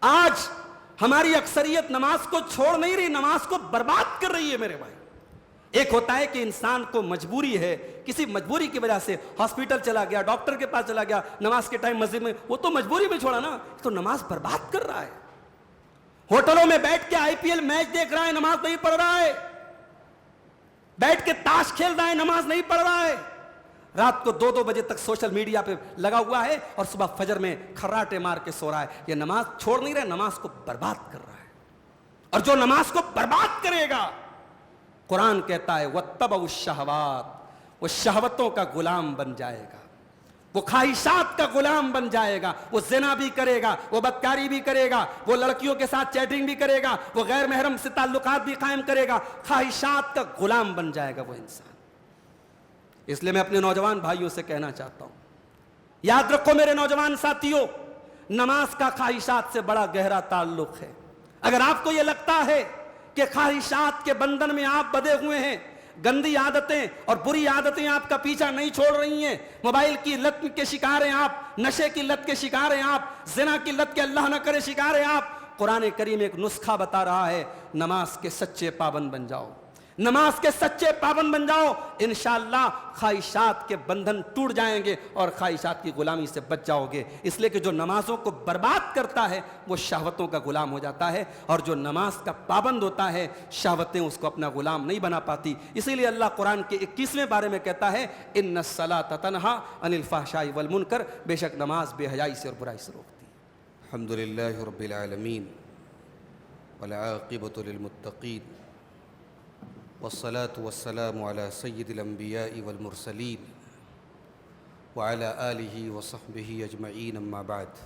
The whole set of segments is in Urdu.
آج ہماری اکثریت نماز کو چھوڑ نہیں رہی، نماز کو برباد کر رہی ہے میرے بھائی۔ ایک ہوتا ہے کہ انسان کو مجبوری ہے، کسی مجبوری کی وجہ سے ہاسپٹل چلا گیا، ڈاکٹر کے پاس چلا گیا، نماز کے ٹائم مسجد میں، وہ تو مجبوری میں چھوڑا نا، تو نماز برباد کر رہا ہے۔ ہوٹلوں میں بیٹھ کے آئی پی ایل میچ دیکھ رہا ہے، نماز نہیں پڑھ رہا ہے، بیٹھ کے تاش کھیل رہا ہے، نماز نہیں پڑھ رہا ہے، رات کو 2 بجے تک سوشل میڈیا پہ لگا ہوا ہے، اور صبح فجر میں کھراٹے مار کے سو رہا ہے۔ یہ نماز چھوڑ نہیں رہا، نماز کو برباد کر رہا ہے۔ اور جو نماز کو برباد کرے گا، قرآن کہتا ہے وَاتَّبَعُوا الشَّهَوَاتِ، وہ شہوتوں کا غلام بن جائے گا، وہ خواہشات کا غلام بن جائے گا، وہ زنا بھی کرے گا، وہ بدکاری بھی کرے گا، وہ لڑکیوں کے ساتھ چیٹنگ بھی کرے گا، وہ غیر محرم سے تعلقات بھی قائم کرے گا، خواہشات کا غلام بن جائے گا وہ انسان۔ اس لیے میں اپنے نوجوان بھائیوں سے کہنا چاہتا ہوں، یاد رکھو میرے نوجوان ساتھیوں، نماز کا خواہشات سے بڑا گہرا تعلق ہے۔ اگر آپ کو یہ لگتا ہے کہ خواہشات کے بندھن میں آپ بندھے ہوئے ہیں، گندی عادتیں اور بری عادتیں آپ کا پیچھا نہیں چھوڑ رہی ہیں، موبائل کی لت کے شکار ہیں آپ، نشے کی لت کے شکار ہیں آپ، زنا کی لت کے اللہ نہ کرے شکار ہیں آپ، قرآن کریم ایک نسخہ بتا رہا ہے، نماز کے سچے پابند بن جاؤ، نماز کے سچے پابند بن جاؤ، انشاءاللہ خواہشات کے بندھن ٹوٹ جائیں گے اور خواہشات کی غلامی سے بچ جاؤ گے۔ اس لیے کہ جو نمازوں کو برباد کرتا ہے وہ شہوتوں کا غلام ہو جاتا ہے، اور جو نماز کا پابند ہوتا ہے شہوتیں اس کو اپنا غلام نہیں بنا پاتی۔ اسی لیے اللہ قرآن کے 21ویں بارے میں کہتا ہے ان الصلاۃ تنہی عن الفحشاء والمنکر، بے شک نماز بے حیائی سے اور برائی سے روکتی ہے۔ الحمدللہ رب العالمین والعاقبۃ للمتقین والصلاة والسلام على سید الانبیاء والمرسلین وعلى آلہ وصحبہ اجمعین، اما بعد۔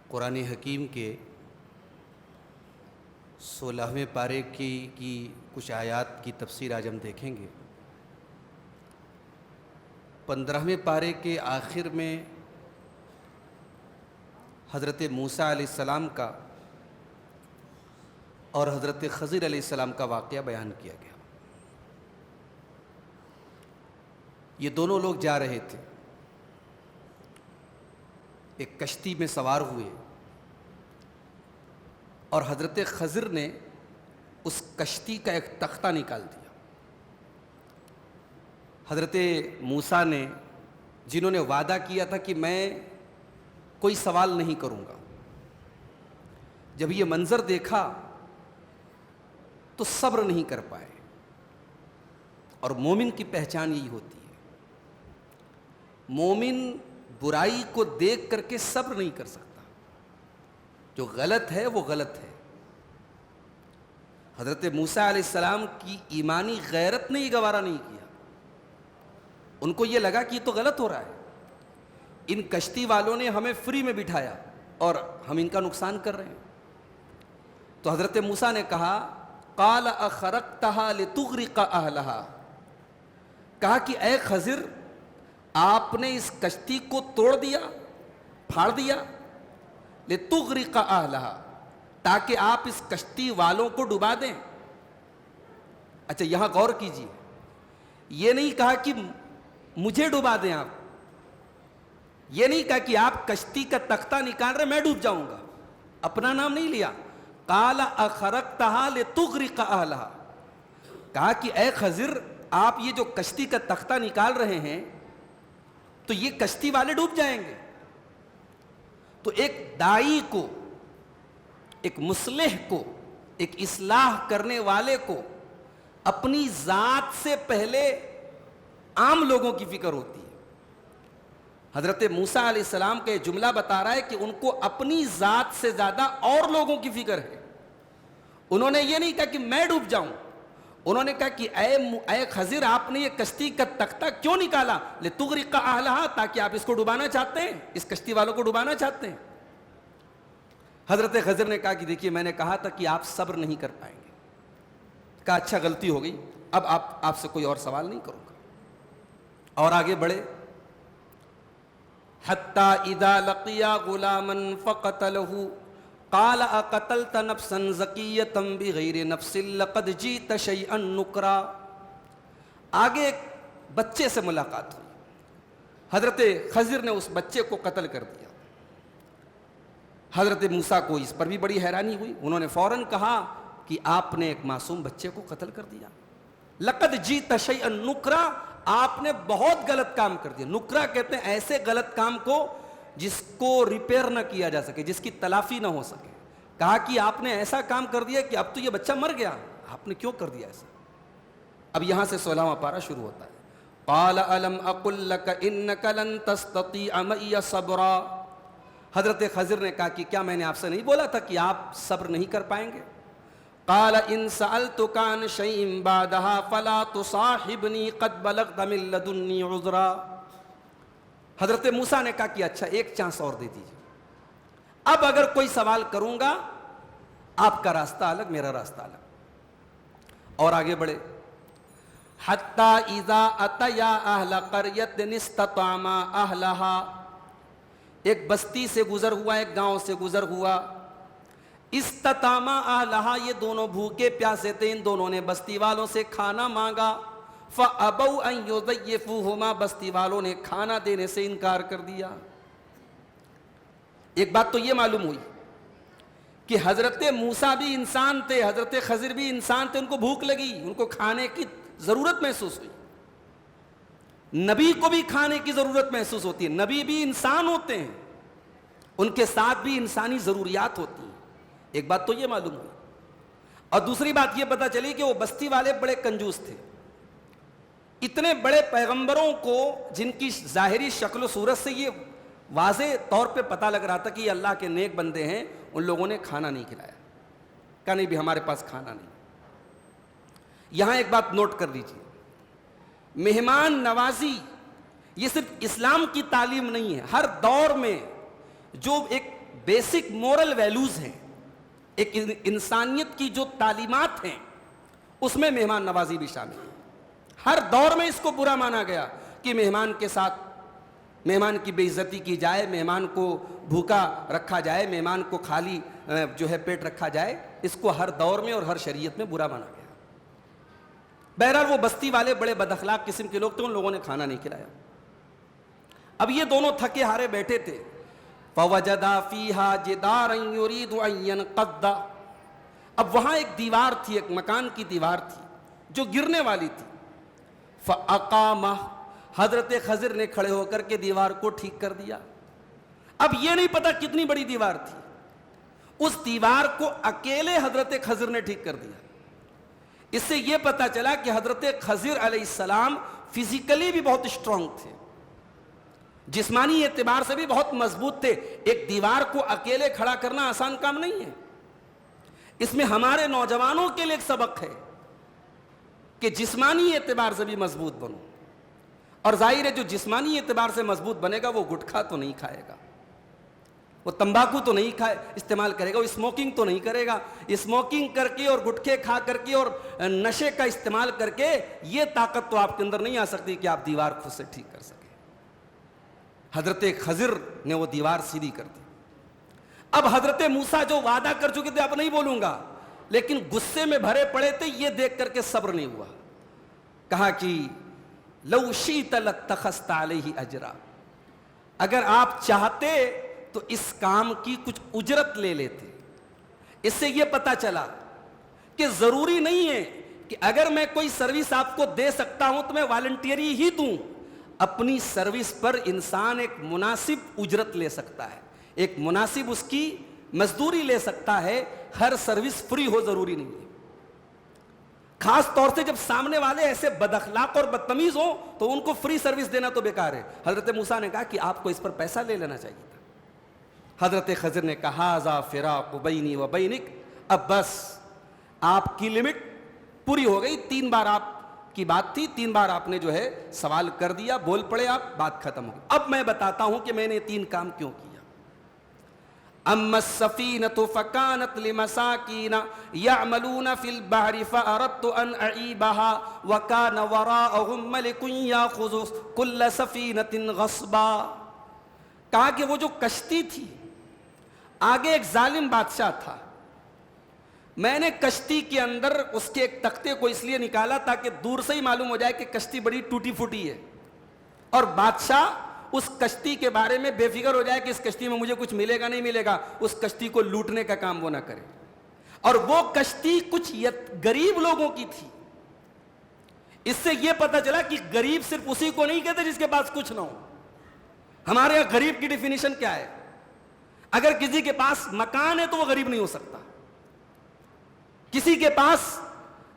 قرآن حکیم کے 16ویں پارے کی کچھ آیات کی تفسیر آج ہم دیکھیں گے۔ 15ویں پارے کے آخر میں حضرت موسیٰ علیہ السلام کا اور حضرت خضر علیہ السلام کا واقعہ بیان کیا گیا۔ یہ دونوں لوگ جا رہے تھے، ایک کشتی میں سوار ہوئے، اور حضرت خضر نے اس کشتی کا ایک تختہ نکال دیا۔ حضرت موسیٰ نے، جنہوں نے وعدہ کیا تھا کہ میں کوئی سوال نہیں کروں گا، جب یہ منظر دیکھا تو صبر نہیں کر پائے، اور مومن کی پہچان یہی ہوتی ہے، مومن برائی کو دیکھ کر کے صبر نہیں کر سکتا، جو غلط ہے وہ غلط ہے۔ حضرت موسیٰ علیہ السلام کی ایمانی غیرت نے یہ گوارا نہیں کیا، ان کو یہ لگا کہ یہ تو غلط ہو رہا ہے، ان کشتی والوں نے ہمیں فری میں بٹھایا اور ہم ان کا نقصان کر رہے ہیں۔ تو حضرت موسیٰ نے کہا قال اخرقتها لتغرق اهلها، کہا کہ اے خضر آپ نے اس کشتی کو توڑ دیا، پھاڑ دیا، لتغرق اهلها، تاکہ آپ اس کشتی والوں کو ڈبا دیں۔ اچھا یہاں غور کیجیے، یہ نہیں کہا کہ مجھے ڈبا دیں آپ، یہ نہیں کہا کہ آپ کشتی کا تختہ نکال رہے میں ڈوب جاؤں گا، اپنا نام نہیں لیا۔ قال اخرقتها لتغرق اهلها، کہا کہ اے خضر آپ یہ جو کشتی کا تختہ نکال رہے ہیں تو یہ کشتی والے ڈوب جائیں گے۔ تو ایک داعی کو، ایک مصلح کو، ایک اصلاح کرنے والے کو اپنی ذات سے پہلے عام لوگوں کی فکر ہوتی ہے۔ حضرت موسیٰ علیہ السلام کا یہ جملہ بتا رہا ہے کہ ان کو اپنی ذات سے زیادہ اور لوگوں کی فکر ہے۔ انہوں نے یہ نہیں کہا کہ میں ڈوب جاؤں، انہوں نے کہا کہ اے خضر آپ نے یہ کشتی کا تختہ کیوں نکالا؟ لتغرق اہلہا، تاکہ آپ اس کو ڈبانا چاہتے ہیں، اس کشتی والوں کو ڈبانا چاہتے ہیں۔ حضرت خضر نے کہا کہ دیکھیے میں نے کہا تھا کہ آپ صبر نہیں کر پائیں گے۔ کہا اچھا غلطی ہو گئی، اب آپ سے کوئی اور سوال نہیں کروں گا۔ اور آگے بڑھے، حتی اذا لقیا غلاما فقتلہ قال اقتلت نفسا زکیۃ بغیر نفس لقد جئت شیئا نکرا۔ آگے ایک بچے سے ملاقات ہوئی، حضرت خضر نے اس بچے کو قتل کر دیا۔ حضرت موسیٰ کو اس پر بھی بڑی حیرانی ہوئی. انہوں نے فوراً کہا کہ آپ نے ایک معصوم بچے کو قتل کر دیا. لقد جئت شیئا نکرا, آپ نے بہت غلط کام کر دیا. نکرا کہتے ہیں ایسے غلط کام کو جس کو ریپیئر نہ کیا جا سکے, جس کی تلافی نہ ہو سکے. کہا کہ آپ نے ایسا کام کر دیا کہ اب تو یہ بچہ مر گیا, آپ نے کیوں کر دیا ایسا. اب یہاں سے 16واں پارہ شروع ہوتا ہے. قال الم اقل لک انک لن تستطیع معی صبرا. حضرت خضر نے کہا کہ کیا میں نے آپ سے نہیں بولا تھا کہ آپ صبر نہیں کر پائیں گے. قال ان سألتک عن شیء بعدها فلا تصاحبنی قد بلغت من لدنی عذرا. حضرت موسیٰ نے کہا کہ اچھا ایک چانس اور دے دیجیے, اب اگر کوئی سوال کروں گا آپ کا راستہ الگ میرا راستہ الگ. اور آگے بڑھے. حتی اذا اتیا اہل قریۃ استطعما اہلہا. ایک بستی سے گزر ہوا, ایک گاؤں سے گزر ہوا. استطعما اہلہا, یہ دونوں بھوکے پیاسے تھے, ان دونوں نے بستی والوں سے کھانا مانگا. فَأَبَوْا أَن يُضَيِّفُوهُمَا, بستی والوں نے کھانا دینے سے انکار کر دیا. ایک بات تو یہ معلوم ہوئی کہ حضرت موسیٰ بھی انسان تھے, حضرت خضر بھی انسان تھے, ان کو بھوک لگی, ان کو کھانے کی ضرورت محسوس ہوئی. نبی کو بھی کھانے کی ضرورت محسوس ہوتی ہے, نبی بھی انسان ہوتے ہیں, ان کے ساتھ بھی انسانی ضروریات ہوتی ہیں. ایک بات تو یہ معلوم ہوئی. اور دوسری بات یہ پتہ چلی کہ وہ بستی والے بڑے کنجوس تھے. اتنے بڑے پیغمبروں کو جن کی ظاہری شکل و صورت سے یہ واضح طور پہ پتہ لگ رہا تھا کہ یہ اللہ کے نیک بندے ہیں, ان لوگوں نے کھانا نہیں کھلایا. کہا نہیں بھی ہمارے پاس کھانا نہیں. یہاں ایک بات نوٹ کر لیجیے, مہمان نوازی یہ صرف اسلام کی تعلیم نہیں ہے, ہر دور میں جو ایک بیسک مورل ویلیوز ہیں, ایک انسانیت کی جو تعلیمات ہیں, اس میں مہمان نوازی بھی شامل ہے. ہر دور میں اس کو برا مانا گیا کہ مہمان کے ساتھ مہمان کی بے عزتی کی جائے, مہمان کو بھوکا رکھا جائے, مہمان کو خالی جو ہے پیٹ رکھا جائے. اس کو ہر دور میں اور ہر شریعت میں برا مانا گیا. بہرحال وہ بستی والے بڑے بد اخلاق قسم کے لوگ تھے, ان لوگوں نے کھانا نہیں کھلایا. اب یہ دونوں تھکے ہارے بیٹھے تھے. فَوَجَدَا فِيهَا جِدَارًا يُرِيدُ أَن يَنْقَضَّ. اب وہاں ایک دیوار تھی, ایک مکان کی دیوار تھی جو گرنے والی تھی. فَأَقَامَهُ, حضرت خضر نے کھڑے ہو کر کے دیوار کو ٹھیک کر دیا. اب یہ نہیں پتا کتنی بڑی دیوار تھی, اس دیوار کو اکیلے حضرت خضر نے ٹھیک کر دیا. اس سے یہ پتا چلا کہ حضرت خضر علیہ السلام فزیکلی بھی بہت اسٹرانگ تھے, جسمانی اعتبار سے بھی بہت مضبوط تھے. ایک دیوار کو اکیلے کھڑا کرنا آسان کام نہیں ہے. اس میں ہمارے نوجوانوں کے لیے ایک سبق ہے کہ جسمانی اعتبار سے بھی مضبوط بنو. اور ظاہر ہے جو جسمانی اعتبار سے مضبوط بنے گا وہ گٹکھا تو نہیں کھائے گا, وہ تمباکو تو نہیں استعمال کرے گا, وہ اسموکنگ تو نہیں کرے گا. اسموکنگ کر کے اور گٹکھے کھا کر کے اور نشے کا استعمال کر کے یہ طاقت تو آپ کے اندر نہیں آ سکتی کہ آپ دیوار خود سے ٹھیک کر سکیں. حضرت خضر نے وہ دیوار سیدھی کر دی. اب حضرت موسیٰ جو وعدہ کر چکے تھے اب نہیں بولوں گا, لیکن غصے میں بھرے پڑے تھے, یہ دیکھ کر کے صبر نہیں ہوا. کہا کہ لو شئت لاتخذت علیہ اجرا, اگر آپ چاہتے تو اس کام کی کچھ اجرت لے لیتے. اس سے یہ پتا چلا کہ ضروری نہیں ہے کہ اگر میں کوئی سروس آپ کو دے سکتا ہوں تو میں والنٹیری ہی دوں. اپنی سروس پر انسان ایک مناسب اجرت لے سکتا ہے, ایک مناسب اس کی مزدوری لے سکتا ہے. ہر سروس فری ہو ضروری نہیں ہے. خاص طور سے جب سامنے والے ایسے بد اخلاق اور بدتمیز ہوں تو ان کو فری سروس دینا تو بیکار ہے. حضرت موسیٰ نے کہا کہ آپ کو اس پر پیسہ لے لینا چاہیے تھا. حضرت خضر نے کہا ذا فراق بینی و بینک, اب بس آپ کی لمٹ پوری ہو گئی. 3 بار آپ کی بات تھی, 3 بار آپ نے جو ہے سوال کر دیا, بول پڑے آپ, بات ختم ہو گئی. اب میں بتاتا ہوں کہ میں نے 3 کام کیوں کیا. اما السفینۃ فکانت لمساکین یعملون فی البحر فاردت ان اعیبها وکان وراءہم ملک یاخذ کل سفینۃ غصبا. کہا کہ وہ جو کشتی تھی, آگے ایک ظالم بادشاہ تھا, میں نے کشتی کے اندر اس کے ایک تختے کو اس لیے نکالا تاکہ دور سے ہی معلوم ہو جائے کہ کشتی بڑی ٹوٹی پھوٹی ہے, اور بادشاہ اس کشتی کے بارے میں بے فکر ہو جائے کہ اس کشتی میں مجھے کچھ ملے گا نہیں ملے گا، اس کشتی کو لوٹنے کا کام وہ نہ کرے. اور وہ کشتی کچھ غریب لوگوں کی تھی. اس سے یہ پتا چلا کہ غریب صرف اسی کو نہیں کہتے جس کے پاس کچھ نہ ہو. ہمارے یہاں غریب کی ڈیفینیشن کیا ہے؟ اگر کسی کے پاس مکان ہے تو وہ غریب نہیں ہو سکتا. کسی کے پاس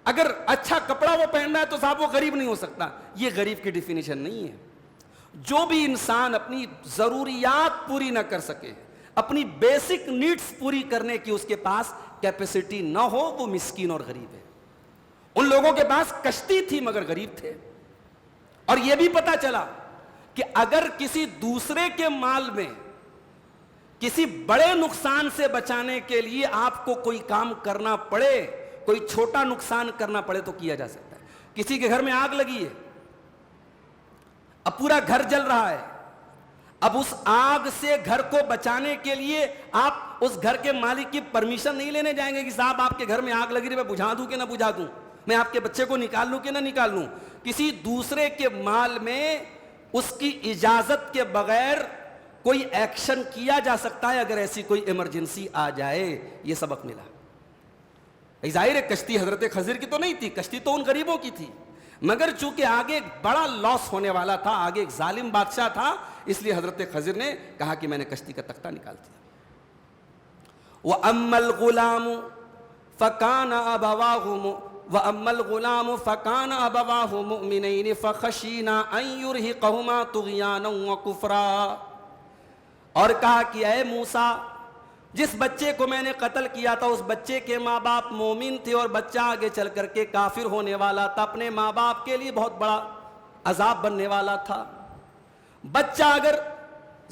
اگر اچھا کپڑا وہ پہن رہا ہے تو صاحب وہ غریب نہیں ہو سکتا. یہ غریب کی ڈیفینیشن نہیں ہے. جو بھی انسان اپنی ضروریات پوری نہ کر سکے، اپنی بیسک نیڈز پوری کرنے کی اس کے پاس کیپیسٹی نہ ہو، وہ مسکین اور غریب ہے. ان لوگوں کے پاس کشتی تھی مگر غریب تھے. اور یہ بھی پتا چلا کہ اگر کسی دوسرے کے مال میں کسی بڑے نقصان سے بچانے کے لیے آپ کو کوئی کام کرنا پڑے، کوئی چھوٹا نقصان کرنا پڑے تو کیا جا سکتا ہے. کسی کے گھر میں آگ لگی ہے، اب پورا گھر جل رہا ہے. اب اس آگ سے گھر کو بچانے کے لیے آپ اس گھر کے مالک کی پرمیشن نہیں لینے جائیں گے کہ صاحب آپ کے گھر میں آگ لگی رہی، میں بجھا دوں کہ نہ بجھا دوں، میں آپ کے بچے کو نکال لوں کہ نہ نکال لوں. کسی دوسرے کے مال میں اس کی اجازت کے بغیر کوئی ایکشن کیا جا سکتا ہے اگر ایسی کوئی ایمرجنسی آ جائے. یہ سبق ملا. ظاہر ہے کشتی حضرت خضر کی تو نہیں تھی، کشتی تو ان غریبوں کی تھی، مگر چونکہ آگے ایک بڑا لاس ہونے والا تھا، آگے ایک ظالم بادشاہ تھا، اس لیے حضرت خضر نے کہا کہ میں نے کشتی کا تختہ نکال دیا. وَأَمَّا الْغُلَامُ فَكَانَ أَبَوَاهُ مُؤْمِنَيْنِ فَخَشِينَا أَن يُرْهِقَهُمَا طُغْيَانًا وَكُفْرًا. اور کہا کہ اے موسیٰ، جس بچے کو میں نے قتل کیا تھا اس بچے کے ماں باپ مومن تھے اور بچہ آگے چل کر کے کافر ہونے والا تھا، اپنے ماں باپ کے لیے بہت بڑا عذاب بننے والا تھا. بچہ اگر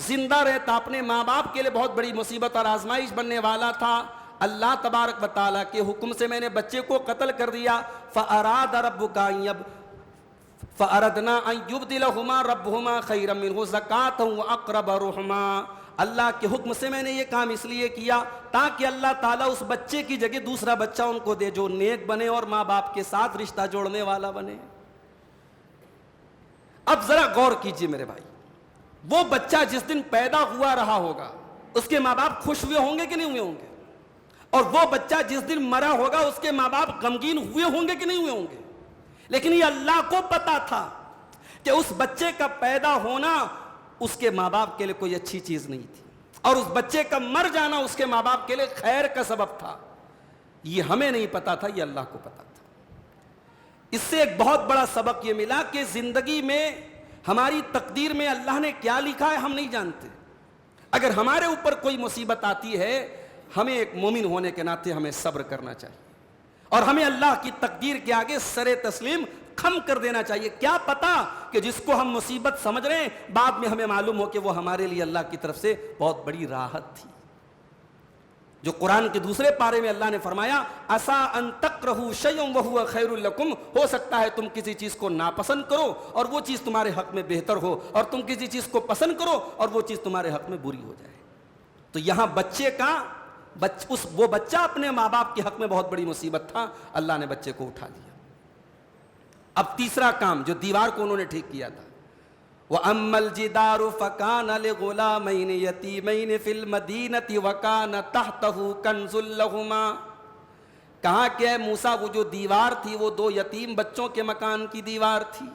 زندہ رہتا اپنے ماں باپ کے لیے بہت بڑی مصیبت اور آزمائش بننے والا تھا. اللہ تبارک و تعالیٰ کے حکم سے میں نے بچے کو قتل کر دیا. فَأَرَادَ رَبُّكَ فَأَرَدْنَا أَن يُبْدِلَهُمَا رَبُّهُمَا خَيْرًا مِّنْهُ زَكَاةً وَأَقْرَبَ رُحْمًا. اللہ کے حکم سے میں نے یہ کام اس لیے کیا تاکہ اللہ تعالیٰ اس بچے کی جگہ دوسرا بچہ ان کو دے جو نیک بنے اور ماں باپ کے ساتھ رشتہ جوڑنے والا بنے. اب ذرا غور کیجئے میرے بھائی، وہ بچہ جس دن پیدا ہوا رہا ہوگا اس کے ماں باپ خوش ہوئے ہوں گے کہ نہیں ہوئے ہوں گے؟ اور وہ بچہ جس دن مرا ہوگا اس کے ماں باپ غمگین ہوئے ہوں گے کہ نہیں ہوئے ہوں گے؟ لیکن یہ اللہ کو پتا تھا کہ اس بچے کا پیدا ہونا اس کے ماں باپ کے لیے کوئی اچھی چیز نہیں تھی، اور اس بچے کا مر جانا اس کے ماں باپ کے لیے خیر کا سبب تھا. یہ ہمیں نہیں پتا تھا، یہ اللہ کو پتا تھا. اس سے ایک بہت بڑا سبق یہ ملا کہ زندگی میں ہماری تقدیر میں اللہ نے کیا لکھا ہے ہم نہیں جانتے. اگر ہمارے اوپر کوئی مصیبت آتی ہے، ہمیں ایک مومن ہونے کے ناطے ہمیں صبر کرنا چاہیے اور ہمیں اللہ کی تقدیر کے آگے سر تسلیم خم کر دینا چاہیے. کیا پتا کہ جس کو ہم مصیبت سمجھ رہے ہیں بعد میں ہمیں معلوم ہو کہ وہ ہمارے لیے اللہ کی طرف سے بہت بڑی راحت تھی. جو قرآن کے دوسرے پارے میں اللہ نے فرمایا عَسَىٰ أَن تَكْرَهُوا شَيْئًا وَهُوَ خَيْرٌ لَكُمْ، ہو سکتا ہے تم کسی چیز کو ناپسند کرو اور وہ چیز تمہارے حق میں بہتر ہو، اور تم کسی چیز کو پسند کرو اور وہ چیز تمہارے حق میں بری ہو جائے. تو یہاں بچے کا وہ بچہ اپنے ماں باپ کے حق میں بہت بڑی مصیبت تھا، اللہ نے بچے کو اٹھا لیا. اب تیسرا کام جو دیوار کو انہوں نے ٹھیک کیا تھا، وَأَمَّا الْجِدَارُ فَكَانَ لِغُلَامَيْنِ يَتِيمَيْنِ فِي الْمَدِينَةِ وَكَانَ تَحْتَهُ كَنْزٌ لَهُمَا. کہا کہ اے موسیٰ وہ جو دیوار تھی وہ دو یتیم بچوں کے مکان کی دیوار تھی،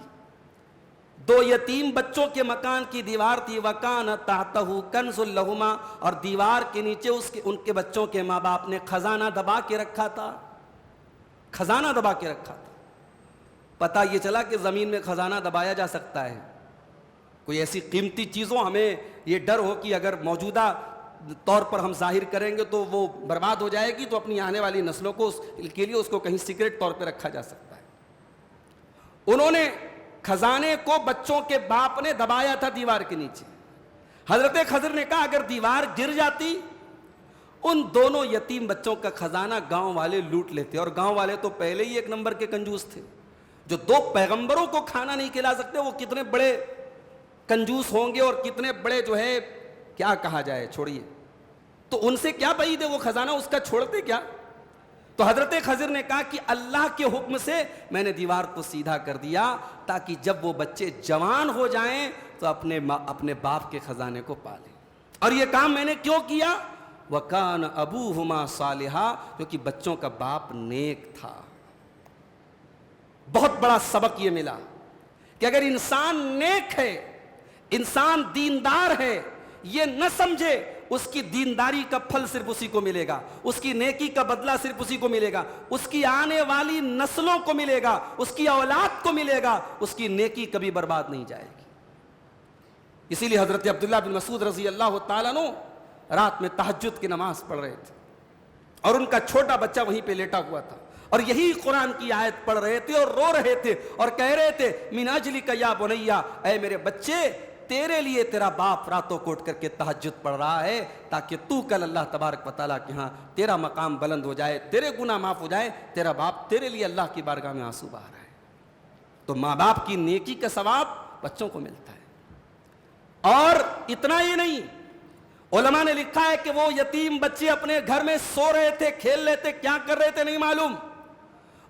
دو یتیم بچوں کے مکان کی دیوار تھی. وَكَانَ تَحْتَهُ كَنْزٌ لَهُمَا، اور دیوار کے نیچے ان کے بچوں کے ماں باپ نے خزانہ دبا کے رکھا تھا، خزانہ دبا کے رکھا تھا. پتہ یہ چلا کہ زمین میں خزانہ دبایا جا سکتا ہے. کوئی ایسی قیمتی چیزوں ہمیں یہ ڈر ہو کہ اگر موجودہ طور پر ہم ظاہر کریں گے تو وہ برباد ہو جائے گی، تو اپنی آنے والی نسلوں کو کے لیے اس کو کہیں سیکرٹ طور پہ رکھا جا سکتا ہے. انہوں نے خزانے کو بچوں کے باپ نے دبایا تھا دیوار کے نیچے. حضرت خضر نے کہا اگر دیوار گر جاتی ان دونوں یتیم بچوں کا خزانہ گاؤں والے لوٹ لیتے، اور گاؤں والے تو پہلے ہی ایک نمبر کے کنجوس تھے. جو دو پیغمبروں کو کھانا نہیں کھلا سکتے وہ کتنے بڑے کنجوس ہوں گے اور کتنے بڑے جو ہے کیا کہا جائے، چھوڑیے. تو ان سے کیا بعید ہے، وہ خزانہ اس کا چھوڑتے کیا. تو حضرت خضر نے کہا کہ اللہ کے حکم سے میں نے دیوار کو سیدھا کر دیا تاکہ جب وہ بچے جوان ہو جائیں تو اپنے باپ کے خزانے کو پالیں. اور یہ کام میں نے کیوں کیا؟ وَكَانَ أَبُوهُمَا صَالِحًا، کیونکہ بچوں کا باپ نیک تھا. بہت بڑا سبق یہ ملا کہ اگر انسان نیک ہے، انسان دیندار ہے، یہ نہ سمجھے اس کی دینداری کا پھل صرف اسی کو ملے گا، اس کی نیکی کا بدلہ صرف اسی کو ملے گا، اس کی آنے والی نسلوں کو ملے گا، اس کی اولاد کو ملے گا، اس کی نیکی کبھی برباد نہیں جائے گی. اسی لیے حضرت عبداللہ بن مسعود رضی اللہ تعالیٰ عنہ رات میں تہجد کی نماز پڑھ رہے تھے اور ان کا چھوٹا بچہ وہیں پہ لیٹا ہوا تھا اور یہی قرآن کی آیت پڑھ رہے تھے اور رو رہے تھے اور کہہ رہے تھے من اجلک یا بنیا، اے میرے بچے تیرے لیے تیرا باپ راتوں کو اٹھ کر کے تہجد پڑھ رہا ہے تاکہ تو کل اللہ تبارک و تعالیٰ کے ہاں تیرا مقام بلند ہو جائے، تیرے گناہ معاف ہو جائے، تیرا باپ تیرے لیے اللہ کی بارگاہ میں آنسو بہا رہا ہے. تو ماں باپ کی نیکی کا ثواب بچوں کو ملتا ہے. اور اتنا ہی نہیں، علماء نے لکھا ہے کہ وہ یتیم بچے اپنے گھر میں سو رہے تھے، کھیل رہے تھے، کیا کر رہے تھے نہیں معلوم،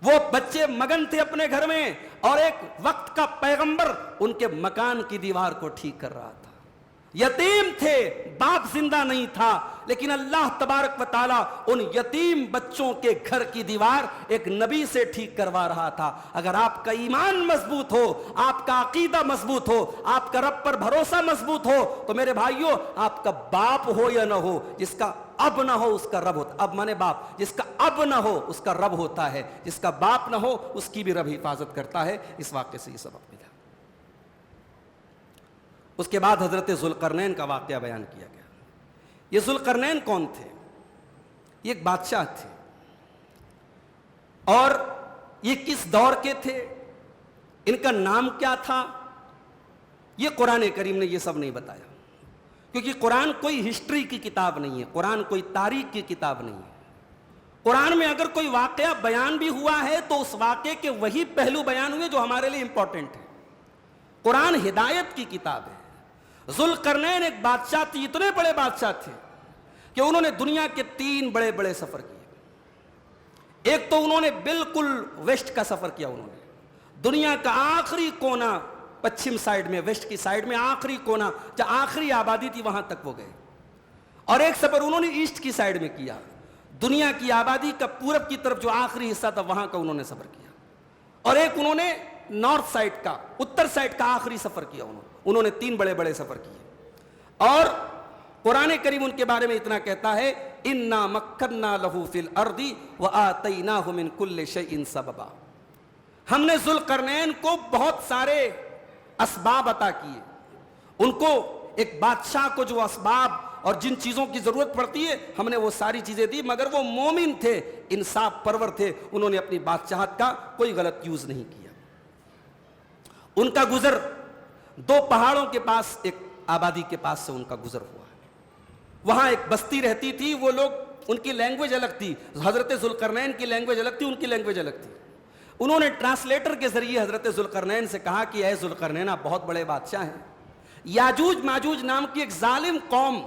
وہ بچے مگن تھے اپنے گھر میں اور ایک وقت کا پیغمبر ان کے مکان کی دیوار کو ٹھیک کر رہا تھا. یتیم تھے، باپ زندہ نہیں تھا، لیکن اللہ تبارک و تعالیٰ ان یتیم بچوں کے گھر کی دیوار ایک نبی سے ٹھیک کروا رہا تھا. اگر آپ کا ایمان مضبوط ہو، آپ کا عقیدہ مضبوط ہو، آپ کا رب پر بھروسہ مضبوط ہو، تو میرے بھائیوں آپ کا باپ ہو یا نہ ہو، جس کا اب نہ ہو اس کا رب ہوتا. اب مانے باپ، جس کا اب نہ ہو اس کا رب ہوتا ہے، جس کا باپ نہ ہو اس کی بھی رب حفاظت کرتا ہے. اس واقعے سے یہ سبق ملا. اس کے بعد حضرت ذوالقرنین کا واقعہ بیان کیا گیا. یہ ذوالقرنین کون تھے؟ یہ ایک بادشاہ تھے. اور یہ کس دور کے تھے؟ ان کا نام کیا تھا؟ یہ قرآن کریم نے یہ سب نہیں بتایا، کیونکہ قرآن کوئی ہسٹری کی کتاب نہیں ہے، قرآن کوئی تاریخ کی کتاب نہیں ہے. قرآن میں اگر کوئی واقعہ بیان بھی ہوا ہے تو اس واقعے کے وہی پہلو بیان ہوئے جو ہمارے لیے امپورٹنٹ ہے. قرآن ہدایت کی کتاب ہے. ذوالقرنین ایک بادشاہ تھے، اتنے بڑے بادشاہ تھے کہ انہوں نے دنیا کے 3 بڑے بڑے سفر کیے. ایک تو انہوں نے بالکل ویسٹ کا سفر کیا، انہوں نے دنیا کا آخری کونا، پچھم سائیڈ میں، ویسٹ کی سائیڈ میں آخری کونا جہاں آخری آبادی تھی وہاں تک وہ گئے. اور ایک سفر انہوں نے ایسٹ کی سائیڈ میں کیا، دنیا کی آبادی کا پورب کی طرف جو آخری حصہ تھا وہاں کا انہوں نے سفر کیا. اور ایک انہوں نے نارتھ سائیڈ کا، اتر سائیڈ کا آخری سفر کیا. انہوں نے 3 بڑے بڑے سفر کیے. اور قرآن کریم ان کے بارے میں اتنا کہتا ہے اِنَّا مَكَّنَّا لَهُ فِي الْأَرْضِ وَآتَيْنَاهُ مِنْ كُلِّ شَيْءٍ سَبَبًا. ہم نے ذوالقرنین کو بہت سارے اسباب عطا کیے. ان کو ایک بادشاہ کو جو اسباب اور جن چیزوں کی ضرورت پڑتی ہے ہم نے وہ ساری چیزیں دی، مگر وہ مومن تھے، انصاف پرور تھے. انہوں نے اپنی بادشاہت کا کوئی غلط یوز نہیں کیا. ان کا گزر 2 پہاڑوں کے پاس ایک آبادی کے پاس سے ان کا گزر ہوا. وہاں ایک بستی رہتی تھی، وہ لوگ، ان کی لینگویج الگ تھی. حضرت ذوالقرنین کی لینگویج الگ تھی، ان کی لینگویج الگ تھی. انہوں نے ٹرانسلیٹر کے ذریعے حضرت ذوالقرنین سے کہا کہ اے ذوالقرنین آپ بہت بڑے بادشاہ ہیں، یاجوج ماجوج نام کی ایک ظالم قوم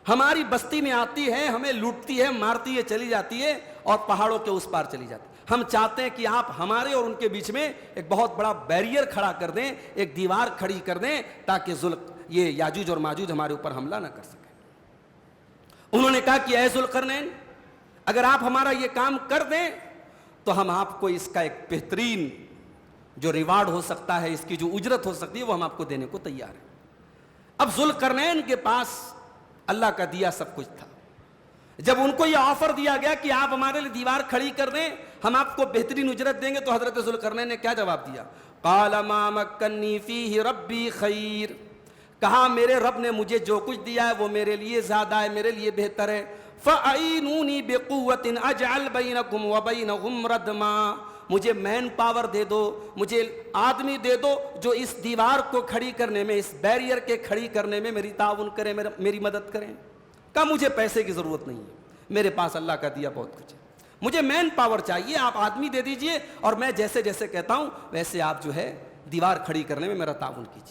ہماری بستی میں آتی ہے، ہمیں لوٹتی ہے، مارتی ہے، چلی جاتی ہے اور پہاڑوں کے اس پار چلی جاتی ہے. ہم چاہتے ہیں کہ آپ ہمارے اور ان کے بیچ میں ایک بہت بڑا بیریئر کھڑا کر دیں، ایک دیوار کھڑی کر دیں تاکہ یہ یاجوج اور ماجوج ہمارے اوپر حملہ نہ کر سکیں. انہوں نے کہا کہ اے ذوالقرنین اگر آپ ہمارا یہ کام کر دیں تو ہم آپ کو اس کا ایک بہترین جو ریوارڈ ہو سکتا ہے، اس کی جو اجرت ہو سکتی ہے وہ ہم آپ کو دینے کو تیار ہیں. اب ذوالقرنین کے پاس اللہ کا دیا سب کچھ تھا. جب ان کو یہ آفر دیا گیا کہ آپ ہمارے لیے دیوار کھڑی کر دیں، ہم آپ کو بہترین اجرت دیں گے، تو حضرت ذوالقرنین نے کیا جواب دیا؟ قال ما مکنی فیہ ربی خیر. کہا میرے رب نے مجھے جو کچھ دیا ہے وہ میرے لیے زیادہ ہے، میرے لیے بہتر ہے. فَأَعِينُونِي بِقُوَّةٍ أَجْعَلْ بَيْنَكُمْ وَبَيْنَهُمْ رَدْمًا. مجھے مین پاور دے دو، مجھے آدمی دے دو جو اس دیوار کو کھڑی کرنے میں، اس بیریئر کے کھڑی کرنے میں میری تعاون کریں، میری مدد کریں. کہا مجھے پیسے کی ضرورت نہیں ہے، میرے پاس اللہ کا دیا بہت کچھ ہے، مجھے مین پاور چاہیے، آپ آدمی دے دیجئے اور میں جیسے جیسے کہتا ہوں ویسے آپ جو ہے دیوار کھڑی کرنے میں میرا تعاون کیجیے. 2 بڑے بڑے بادشاہ تھے، ایک تو ذوالقرنین، ایک دوسرا یاجوج ماجوج. 2 بڑے بڑے بادشاہ تھے. 2 بڑے بڑے بادشاہ تھے. ایک تو ذوالقرنین،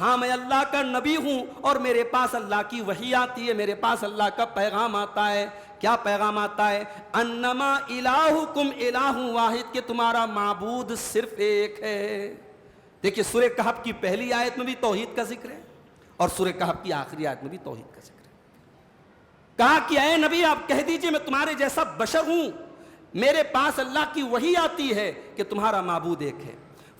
ہاں میں اللہ کا نبی ہوں اور میرے پاس اللہ کی وحی آتی ہے, میرے پاس اللہ کا پیغام آتا ہے. کیا پیغام آتا ہے؟ انما الہکم الہ واحد, کہ تمہارا معبود صرف ایک ہے. دیکھیے سورہ کہف کی پہلی آیت میں بھی توحید کا ذکر ہے اور سورہ کہف کی آخری آیت میں بھی توحید کا ذکر ہے. کہا کہ اے نبی آپ کہہ دیجئے میں تمہارے جیسا بشر ہوں, میرے پاس اللہ کی وحی آتی ہے کہ تمہارا معبود ایک ہے.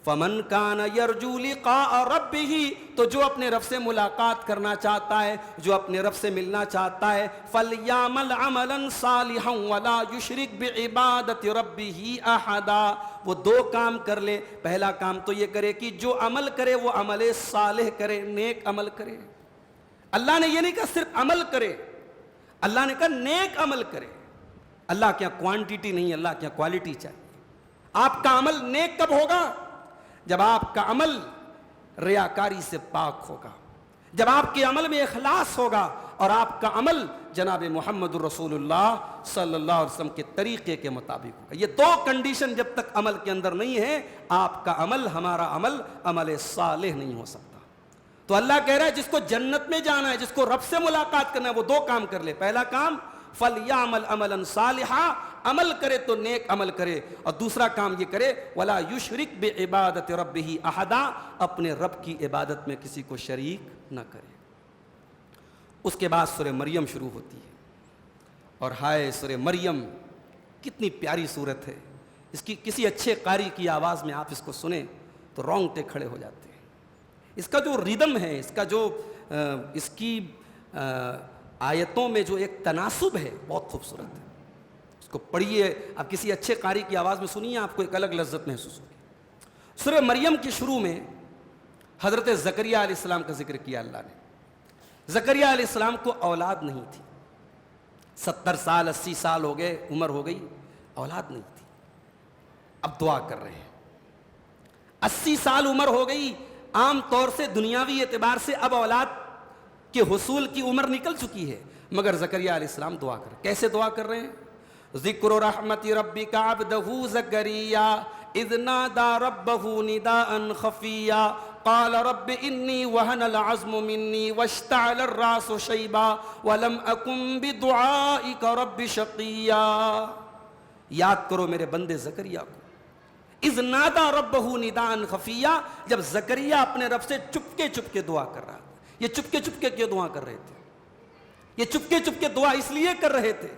فمن کان یرجو لقاء ربہ, تو جو اپنے رب سے ملاقات کرنا چاہتا ہے, جو اپنے رب سے ملنا چاہتا ہے, فلیعمل عملا صالحا ولا یشرک بعبادت ربہ احدا, وہ دو کام کر لے. پہلا کام تو یہ کرے کہ جو عمل کرے وہ عمل صالح کرے, نیک عمل کرے. اللہ نے یہ نہیں کہا صرف عمل کرے, اللہ نے کہا نیک عمل کرے. اللہ کیا کوانٹیٹی نہیں, اللہ کیا کوالٹی چاہیے. آپ کا عمل نیک کب ہوگا؟ جب آپ کا عمل ریاکاری سے پاک ہوگا, جب آپ کے عمل میں اخلاص ہوگا اور آپ کا عمل جناب محمد رسول اللہ صلی اللہ علیہ وسلم کے طریقے کے مطابق ہوگا. یہ دو کنڈیشن جب تک عمل کے اندر نہیں ہے, آپ کا عمل, ہمارا عمل, عمل صالح نہیں ہو سکتا. تو اللہ کہہ رہا ہے جس کو جنت میں جانا ہے, جس کو رب سے ملاقات کرنا ہے, وہ دو کام کر لے. پہلا کام فَلْيَعْمَلْ عَمَلًا صَالِحًا, عمل کرے تو نیک عمل کرے, اور دوسرا کام یہ کرے وَلَا يُشْرِكْ بِعِبَادَةِ رَبِّهِ أَحَدًا, اپنے رب کی عبادت میں کسی کو شریک نہ کرے. اس کے بعد سورہ مریم شروع ہوتی ہے, اور ہائے سورہ مریم کتنی پیاری صورت ہے. اس کی کسی اچھے قاری کی آواز میں آپ اس کو سنیں تو رونگٹے کھڑے ہو جاتے ہیں. اس کا جو ریدم ہے, اس کا جو اس کی آیتوں میں جو ایک تناسب ہے, بہت خوبصورت ہے. اس کو پڑھیے, آپ کسی اچھے قاری کی آواز میں سنیے, آپ کو ایک الگ لذت محسوس ہوگی. سورہ مریم کی شروع میں حضرت زکریہ علیہ السلام کا ذکر کیا اللہ نے. زکریہ علیہ السلام کو اولاد نہیں تھی, 70 سال 80 سال ہو گئے, عمر ہو گئی, اولاد نہیں تھی. اب دعا کر رہے ہیں, 80 سال عمر ہو گئی, عام طور سے دنیاوی اعتبار سے اب اولاد کے حصول کی عمر نکل چکی ہے, مگر زکریہ علیہ السلام دعا کر رہے ہیں. کیسے دعا کر رہے ہیں؟ ذکر رحمت ربک عبدہ زکریا اذ نادى ربه نداء خفيا قال رب انی وهن العظم منی واشتعل الراس شیبا ولم اکن بدعائک رب شقیا. یاد کرو میرے بندے زکریا کو, اذ نادى ربه نداء خفيا, جب زکریا اپنے رب سے چپکے چپکے دعا کر رہا تھا. یہ چپکے چپکے کیوں دعا کر رہے تھے؟ یہ چپکے چپکے دعا اس لیے کر رہے تھے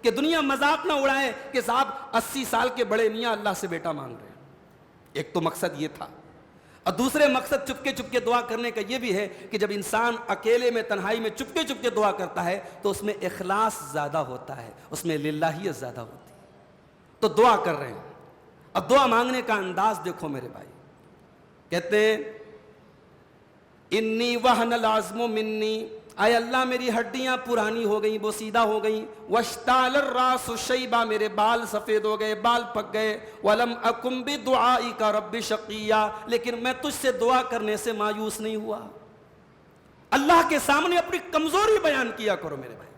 کہ دنیا مذاق نہ اڑائے کہ صاحب 80 سال کے بڑے میاں اللہ سے بیٹا مانگ رہے ہیں. ایک تو مقصد یہ تھا, اور دوسرے مقصد چپکے چپکے دعا کرنے کا یہ بھی ہے کہ جب انسان اکیلے میں تنہائی میں چپکے چپکے دعا کرتا ہے تو اس میں اخلاص زیادہ ہوتا ہے, اس میں للہیت زیادہ ہوتی ہے. تو دعا کر رہے ہیں. اب دعا مانگنے کا انداز دیکھو میرے بھائی, کہتے ہیں انی وہن العظم منی, اے اللہ میری ہڈیاں پرانی ہو گئیں, وہ سیدھا ہو گئیں. واشتعل الراس شیبا, میرے بال سفید ہو گئے, بال پک گئے. ولم اکن بدعائک رب شقیا, لیکن میں تجھ سے دعا کرنے سے مایوس نہیں ہوا. اللہ کے سامنے اپنی کمزوری بیان کیا کرو میرے بھائی.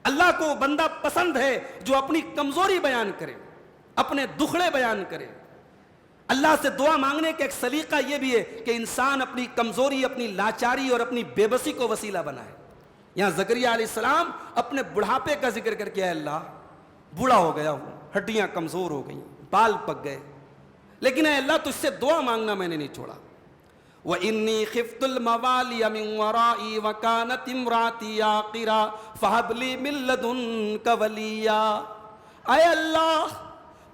اللہ کو بندہ پسند ہے جو اپنی کمزوری بیان کرے, اپنے دکھڑے بیان کرے. اللہ سے دعا مانگنے کا ایک سلیقہ یہ بھی ہے کہ انسان اپنی کمزوری, اپنی لاچاری اور اپنی بے بسی کو وسیلہ بنائے. یہاں زکریا علیہ السلام اپنے بڑھاپے کا ذکر کر کے, اے اللہ بوڑھا ہو گیا ہوں, ہڈیاں کمزور ہو گئیں, بال پک گئے, لیکن اے اللہ تجھ سے دعا مانگنا میں نے نہیں چھوڑا. وَإِنِّي خِفْتُ الْمَوَالِيَ مِنْ وَرَائِي وَكَانَتِ امْرَأَتِي عَاقِرًا فَهَبْ لِي مِن لَّدُنكَ وَلِيًّا. اے اللہ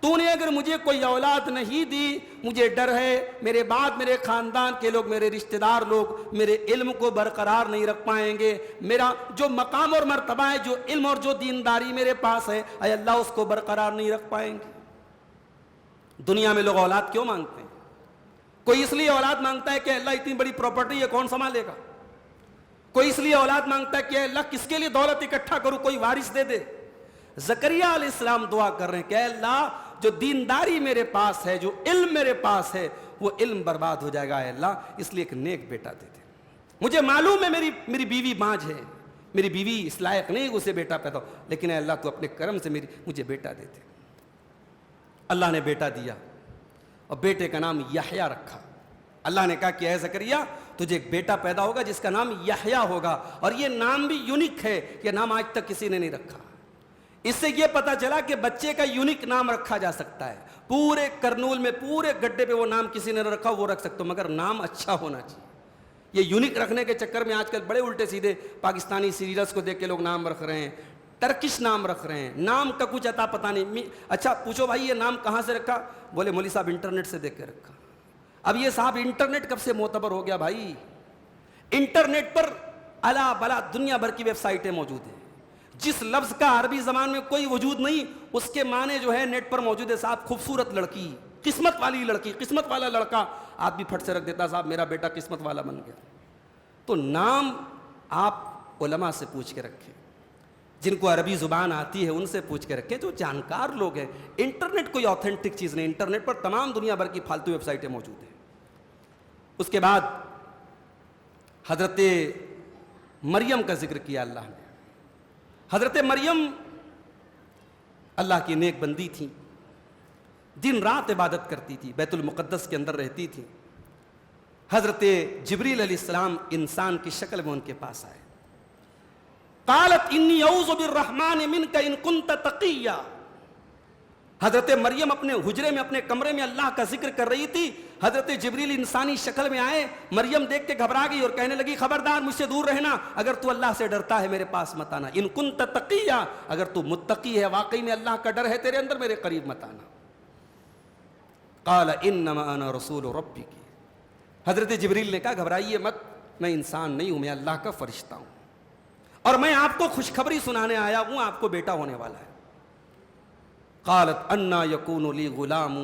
تو نے اگر مجھے کوئی اولاد نہیں دی, مجھے ڈر ہے میرے بعد میرے خاندان کے لوگ, میرے رشتہ دار لوگ میرے علم کو برقرار نہیں رکھ پائیں گے. میرا جو مقام اور مرتبہ ہے, جو علم اور جو دینداری میرے پاس ہے, اے اللہ اس کو برقرار نہیں رکھ پائیں گے. دنیا میں لوگ اولاد کیوں مانگتے ہیں؟ کوئی اس لیے اولاد مانگتا ہے کہ اللہ اتنی بڑی پراپرٹی ہے کون سنبھالے گا. کوئی اس لیے اولاد مانگتا ہے کہ اللہ کس کے لیے دولت اکٹھا کروں, کوئی وارث دے دے. زکریا علیہ السلام دعا کر رہے ہیں کہ اے اللہ جو دینداری میرے پاس ہے, جو علم میرے پاس ہے, وہ علم برباد ہو جائے گا. اے اللہ اس لیے ایک نیک بیٹا دے دے. مجھے معلوم ہے میری بیوی بانجھ ہے, میری بیوی اس لائق نہیں اسے بیٹا پیدا ہو, لیکن اے اللہ تو اپنے کرم سے مجھے بیٹا دے دے. اللہ نے بیٹا دیا اور بیٹے کا نام یحییٰ رکھا. اللہ نے کہا کہ اے زکریا تجھے ایک بیٹا پیدا ہوگا جس کا نام یحییٰ ہوگا، اور یہ نام بھی یونیک ہے، یہ نام آج تک کسی نے نہیں رکھا۔ اس سے یہ پتا چلا کہ بچے کا یونیک نام رکھا جا سکتا ہے، پورے کرنول میں پورے گڈھے پہ وہ نام کسی نے نہ رکھا، وہ رکھ سکتے ہو، مگر نام اچھا ہونا چاہیے۔ یہ یونیک رکھنے کے چکر میں آج کل بڑے الٹے سیدھے پاکستانی سیریلز کو دیکھ کے لوگ نام رکھ رہے ہیں، ٹرکش نام رکھ رہے ہیں، نام کا کچھ عطا پتہ نہیں۔ اچھا پوچھو بھائی یہ نام کہاں سے رکھا؟ بولے مولوی صاحب انٹرنیٹ سے دیکھ کے رکھا۔ اب یہ صاحب انٹرنیٹ کب سے معتبر ہو گیا بھائی؟ انٹرنیٹ پر الا بلا دنیا بھر کی ویب سائٹیں موجود ہیں، جس لفظ کا عربی زبان میں کوئی وجود نہیں اس کے معنی جو ہے نیٹ پر موجود ہے۔ صاحب خوبصورت لڑکی، قسمت والی لڑکی، قسمت والا لڑکا، آدمی پھٹ سے رکھ دیتا صاحب میرا بیٹا قسمت والا بن گیا۔ تو نام آپ علماء سے پوچھ کے رکھیں، جن کو عربی زبان آتی ہے ان سے پوچھ کے رکھیں، جو جانکار لوگ ہیں۔ انٹرنیٹ کوئی اوتھینٹک چیز نہیں، انٹرنیٹ پر تمام دنیا بھر کی فالتو ویب سائٹیں موجود ہیں۔ اس کے بعد حضرت مریم کا ذکر کیا اللہ نے۔ حضرت مریم اللہ کی نیک بندی تھیں، دن رات عبادت کرتی تھی، بیت المقدس کے اندر رہتی تھی۔ حضرت جبریل علیہ السلام انسان کی شکل میں ان کے پاس آئے۔ قالت انی اعوذ بالرحمن منک ان کنت تقیا۔ حضرت مریم اپنے حجرے میں اپنے کمرے میں اللہ کا ذکر کر رہی تھی، حضرت جبریل انسانی شکل میں آئے، مریم دیکھ کے گھبرا گئی اور کہنے لگی خبردار مجھ سے دور رہنا، اگر تو اللہ سے ڈرتا ہے میرے پاس مت آنا، ان کنت تقیا، اگر تو متقی ہے واقعی میں اللہ کا ڈر ہے تیرے اندر، میرے قریب مت آنا۔ قال انما انا رسول ربک۔ حضرت جبریل نے کہا گھبرائیے مت، میں انسان نہیں ہوں، میں اللہ کا فرشتہ ہوں، اور میں آپ کو خوشخبری سنانے آیا ہوں، آپ کو بیٹا ہونے والا ہے۔ قالت انا یکون لی غلام